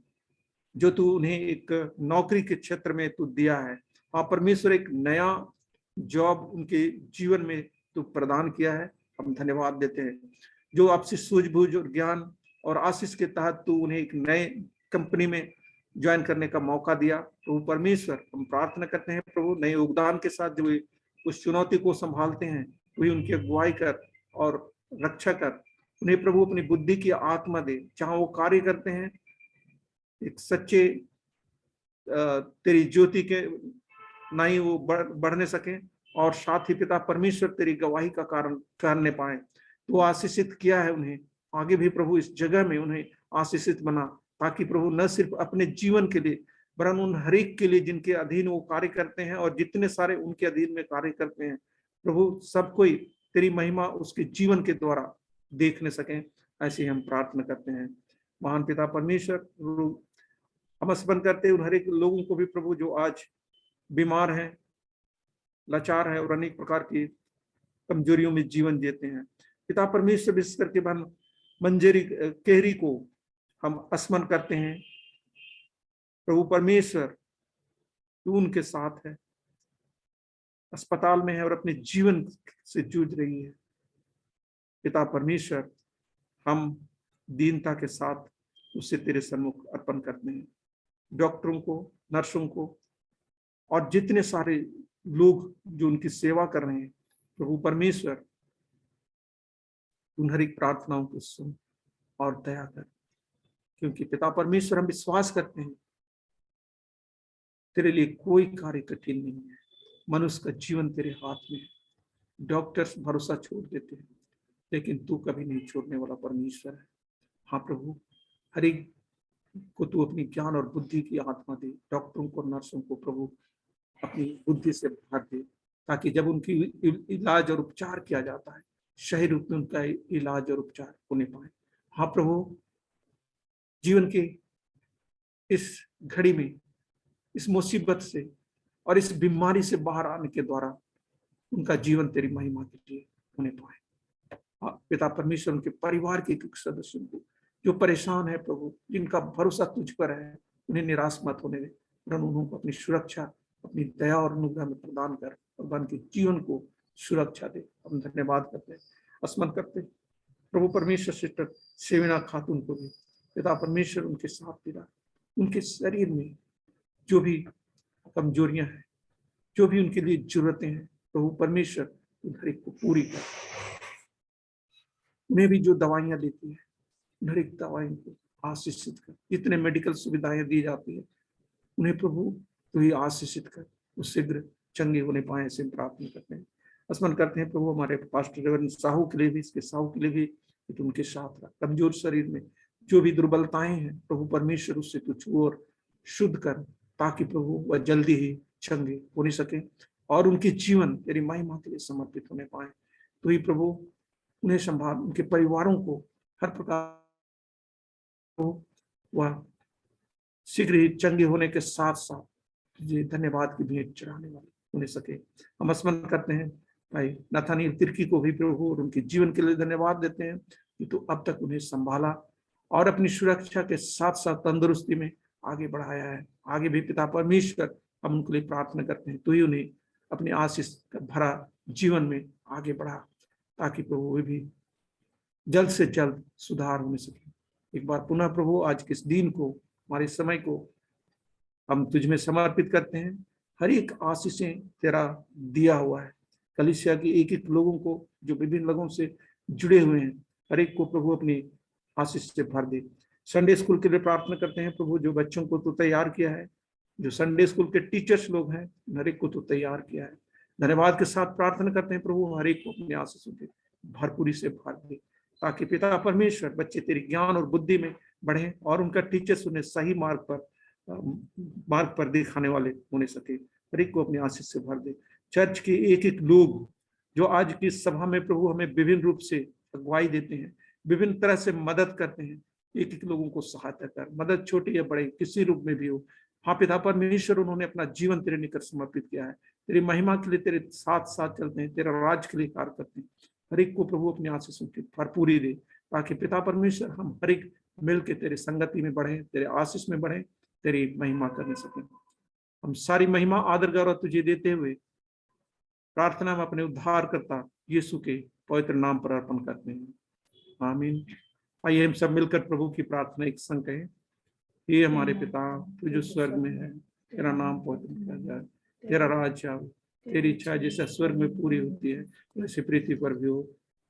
जो तू उन्हें एक नौकरी के क्षेत्र में तू दिया है। हाँ परमेश्वर एक नया जॉब उनके जीवन में तू प्रदान किया है, हम धन्यवाद देते हैं। जो आपसे सूझबूझ और ज्ञान और आशीष के तहत तू उन्हें एक नए कंपनी में ज्वाइन करने का मौका दिया प्रभु परमेश्वर, हम प्रार्थना करते हैं प्रभु नए योगदान के साथ जो उस चुनौती को संभालते हैं वही उनकी अगुवाई कर और रक्षा कर, उन्हें प्रभु अपनी बुद्धि की आत्मा दे, जहां वो कार्य करते हैं एक सच्चे तेरी ज्योति के नहीं वो बढ़ने सके और साथ ही पिता परमेश्वर तेरी गवाही का कारण करने पाए। तो आशीषित किया है उन्हें आगे भी प्रभु इस जगह में उन्हें आशीषित बना, ताकि प्रभु न सिर्फ अपने जीवन के लिए वरन उन हर एक के लिए जिनके अधीन वो कार्य करते हैं और जितने सारे उनके अधीन में कार्य करते हैं, प्रभु सब कोई तेरी महिमा उसके जीवन के द्वारा देखने सकें, ऐसे हम प्रार्थना करते हैं। महान पिता परमेश्वर, हम स्मरण करते हैं उन हर एक लोगों को भी प्रभु जो आज बीमार हैं, लाचार है और अनेक प्रकार की कमजोरियों में जीवन जीते हैं। पिता परमेश्वर, विशेष करके मंजरी केहरी को हम स्मरण करते हैं। प्रभु परमेश्वर, तू उनके साथ है, अस्पताल में है और अपने जीवन से जूझ रही है। पिता परमेश्वर, हम दीनता के साथ उसे तेरे सम्मुख अर्पण करते हैं। डॉक्टरों को, नर्सों को और जितने सारे लोग जो उनकी सेवा कर रहे हैं, प्रभु परमेश्वर, उन हर एक प्रार्थनाओं को सुन और दया कर, क्योंकि पिता परमेश्वर हम विश्वास करते हैं तेरे लिए कोई कार्य कठिन नहीं है। मनुष्य का जीवन तेरे हाथ में है। डॉक्टर्स भरोसा छोड़ देते हैं, लेकिन तू कभी नहीं छोड़ने वाला परमेश्वर है। हाँ प्रभु, हर एक को तू अपनी ज्ञान और बुद्धि की आत्मा दे। डॉक्टरों को, नर्सों को प्रभु अपनी बुद्धि से भर दे, ताकि जब उनकी इलाज और उपचार किया जाता है, सही रूप में उनका इलाज और उपचार होने पाए। हाँ प्रभु, जीवन के इस घड़ी में, इस मुसीबत से और इस बीमारी से बाहर आने के द्वारा उनका जीवन तेरी महिमा के लिए होने पाए। पिता परमेश्वर, उनके परिवार के एक सदस्यों को जो परेशान है प्रभु, जिनका भरोसा तुझ पर है, उन्हें निराश मत होने दे, वरन उन्होंने अपनी सुरक्षा, अपनी दया और अनुग्रह में प्रदान कर और उनके जीवन को सुरक्षा दे। हम धन्यवाद करते हैं, स्मरण करते हैं प्रभु परमेश्वर सिस्टर सेविना खातून को भी। पिता परमेश्वर, उनके साथ पिता, उनके शरीर में जो भी कमजोरियां हैं, जो भी उनके लिए जरूरतें हैं, प्रभु परमेश्वर हर एक को पूरी कर। उन्हें भी जो दवाइयां देती है, हर एक दवाई को आशीषित कर। जितने मेडिकल सुविधाएं दी जाती है, उन्हें प्रभु तो ही आशीषित कर, वो शीघ्र चंगे होने पाए, ऐसे प्रार्थना करते हैं। स्मरण करते हैं प्रभु हमारे पास्टर रेवरेंड साहू के लिए भी, इसके साहू के लिए भी, तो उनके साथ रख। कमजोर शरीर में जो भी दुर्बलताएं हैं, प्रभु परमेश्वर उससे तू छू और शुद्ध कर, ताकि प्रभु वह जल्दी ही चंगे हो नहीं सके और उनके जीवन तेरी महिमा के लिए समर्पित होने पाए। तो ही प्रभु उन्हें संभाल, उनके परिवारों को हर प्रकार वह शीघ्र ही चंगे होने के साथ साथ तुझे धन्यवाद की भेंट चढ़ाने वाले होने सके। हम स्मरण करते हैं भाई नाथानियल तिर्की को भी प्रभु और उनके जीवन के लिए धन्यवाद देते हैं कि तू अब तक उन्हें संभाला और अपनी सुरक्षा के साथ साथ तंदुरुस्ती में आगे बढ़ाया है। आगे भी पिता परमेश्वर, हम उनके लिए प्रार्थना करते हैं, तो ही उन्हें अपने आशीष का भरा जीवन में आगे बढ़ा, ताकि प्रभु वे भी जल्द से जल्द सुधार होने सके। एक बार पुनः प्रभु आज के इस दिन को, हमारे समय को हम तुझ में समर्पित करते हैं। हर एक आशीषें तेरा दिया हुआ है। कलीसिया की एक एक लोगों को जो विभिन्न लोगों से जुड़े हुए हैं, हर एक को प्रभु अपनी आशीष से भर दे। संडे स्कूल के लिए प्रार्थना करते हैं प्रभु, जो बच्चों को तू तैयार किया है, जो संडे स्कूल के टीचर्स लोग हैं, हर एक को तू तैयार किया है। धन्यवाद के साथ प्रार्थना करते हैं प्रभु, हर एक को अपनी आशीषों के भरपूरी से भर दे, ताकि पिता परमेश्वर बच्चे तेरी ज्ञान और बुद्धि में बढ़े और उनका टीचर्स उन्हें सही मार्ग पर दिखाने वाले होने सके। हर एक को अपनी आशीष से भर दे। चर्च के एक एक लोग जो आज की सभा में प्रभु हमें विभिन्न रूप से अगुवाई देते हैं, विभिन्न तरह से मदद करते हैं, एक एक लोगों को सहायता कर, मदद छोटी या बड़ी किसी रूप में भी हो। हाँ पिता परमेश्वर, उन्होंने अपना जीवन तेरे निकट समर्पित किया है, तेरी महिमा के लिए तेरे साथ साथ चलते हैं, तेरा राज के लिए कार्य करते हैं। हर एक को प्रभु अपनी आशीषों की भरपूरी दे, ताकि पिता परमेश्वर हम हर एक मिल के तेरे संगति में बढ़े, तेरे आशीष में बढ़े, तेरी महिमा करने सके। हम सारी महिमा आदर गौरव तुझे देते हुए प्रार्थना में अपने उद्धारकर्ता यीशु के पवित्र नाम पर अर्पण करते हैं, आमीन। आइए हम सब मिलकर प्रभु की प्रार्थना एक संग कहें। हे हमारे पिता, तू जो स्वर्ग में है, तेरा नाम पवित्र किया जाए, तेरा राज्य आए, तेरी इच्छा जैसे स्वर्ग में पूरी होती है वैसे पृथ्वी पर भी हो।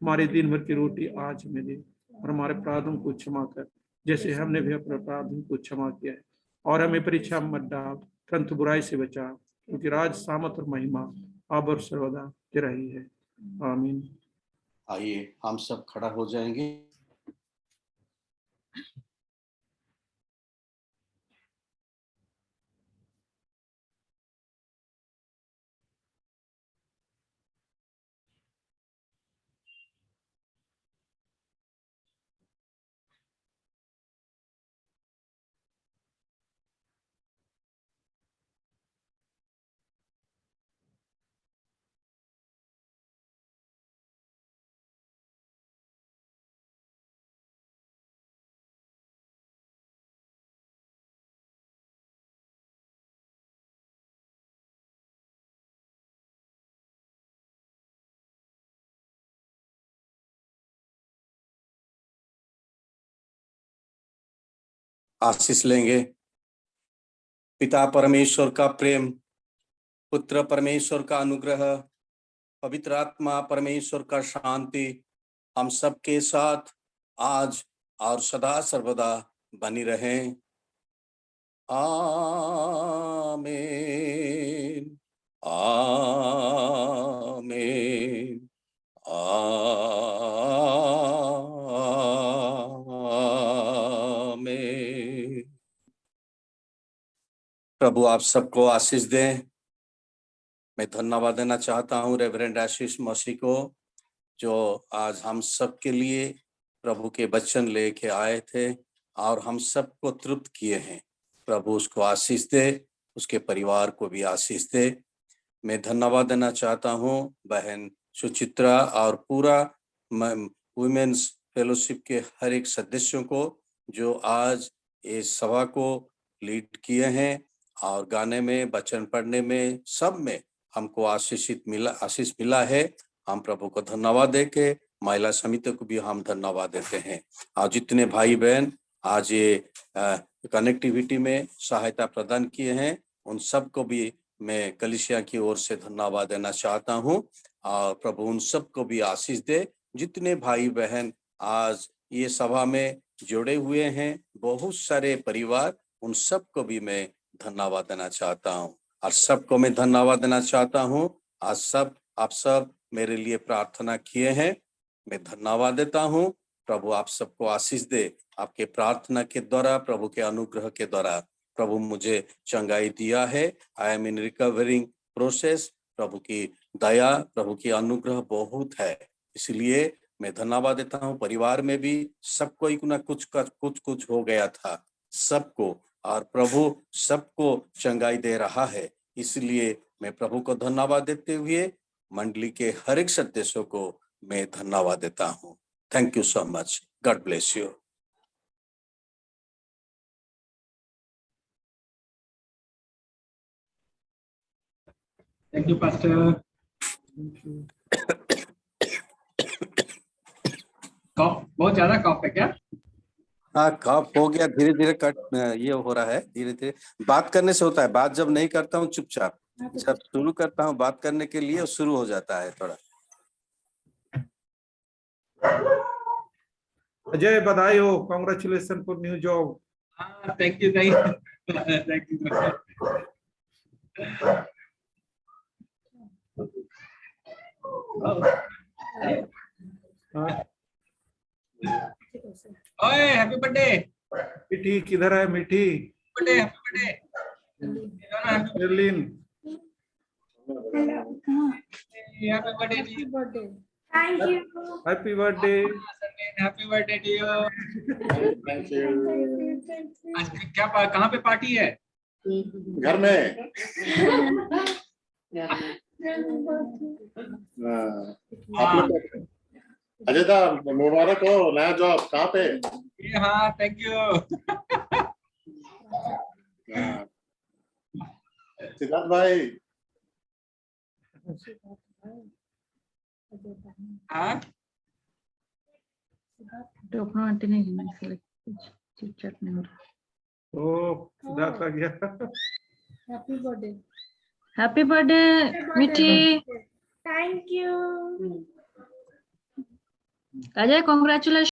हमारे दिन भर की रोटी आज हमें दे, और हमारे अपराधों को क्षमा कर जैसे हमने भी अपने अपराधों को क्षमा किया है, और हमें परीक्षा मत डाल, परंतु बुराई से बचा, क्योंकि राज, सामर्थ और महिमा अब और सर्वदा तेरा ही है, आमीन। आइए हम सब खड़ा हो जाएंगे। आशीष लेंगे। पिता परमेश्वर का प्रेम, पुत्र परमेश्वर का अनुग्रह, पवित्र आत्मा परमेश्वर का शांति हम सबके साथ आज और सदा सर्वदा बनी रहे। आमीन आमीन आमीन। प्रभु आप सबको आशीष दें। मैं धन्यवाद देना चाहता हूँ रेवरेंड आशीष मसीह को, जो आज हम सब के लिए प्रभु के वचन लेके आए थे और हम सबको तृप्त किए हैं। प्रभु उसको आशीष दे, उसके परिवार को भी आशीष दे। मैं धन्यवाद देना चाहता हूँ बहन सुचित्रा और पूरा वुमेन्स फेलोशिप के हर एक सदस्यों को जो आज इस सभा को लीड किए हैं और गाने में, वचन पढ़ने में, सब में हमको आशीष मिला है। हम प्रभु को धन्यवाद देके महिला समिति को भी हम धन्यवाद देते हैं। और जितने भाई बहन आज ये कनेक्टिविटी में सहायता प्रदान किए हैं, उन सबको भी मैं कलीसिया की ओर से धन्यवाद देना चाहता हूँ और प्रभु उन सबको भी आशीष दे। जितने भाई बहन आज ये सभा में जुड़े हुए हैं, बहुत सारे परिवार, उन सबको भी मैं धन्यवाद देना चाहता हूँ और सबको मैं धन्यवाद देना चाहता हूँ। आज आप सब मेरे लिए प्रार्थना किए हैं, मैं धन्यवाद देता हूँ। प्रभु आप सबको आशीष दे। आपके प्रार्थना के द्वारा, प्रभु के अनुग्रह के द्वारा प्रभु मुझे चंगाई दिया है। I am in recovering process. प्रभु की दया, प्रभु की अनुग्रह बहुत है, इसलिए मैं धन्यवाद देता हूँ। परिवार में भी सबको कुछ हो गया था, सबको, और प्रभु सबको चंगाई दे रहा है, इसलिए मैं प्रभु को धन्यवाद देते हुए मंडली के हर एक सदस्यों को मैं धन्यवाद देता हूँ। Thank you so much. God bless you. Thank you pastor. Cough, बहुत ज्यादा कॉफ है क्या? हाँ, कफ हो गया, धीरे धीरे ये हो रहा है, धीरे धीरे बात करने से होता है। बात जब नहीं करता हूँ चुपचाप, जब शुरू करता हूँ बात करने के लिए, शुरू हो जाता है थोड़ा। अजय बधाई हो, congratulation for new job. Thank you thank you. ओए हैप्पी बर्थडे। मिठी किधर है? Mithi birthday, happy birthday Berlin. Happy birthday. Thank you. Happy birthday. Happy birthday to you. Thank you. आज क्या कहाँ पे पार्टी है? घर में। आप लोग अजय दा मुबारक हो, नया जॉब कहाँ पे? हाँ थैंक यू। सिद्धार्थ भाई। हाँ आंटी नहीं है, इसलिए चिट चैट नहीं हो रहा। ओ सिद्धार्थ आ गया। Happy birthday. Happy birthday Mithi. Thank you. Ajay congratulation.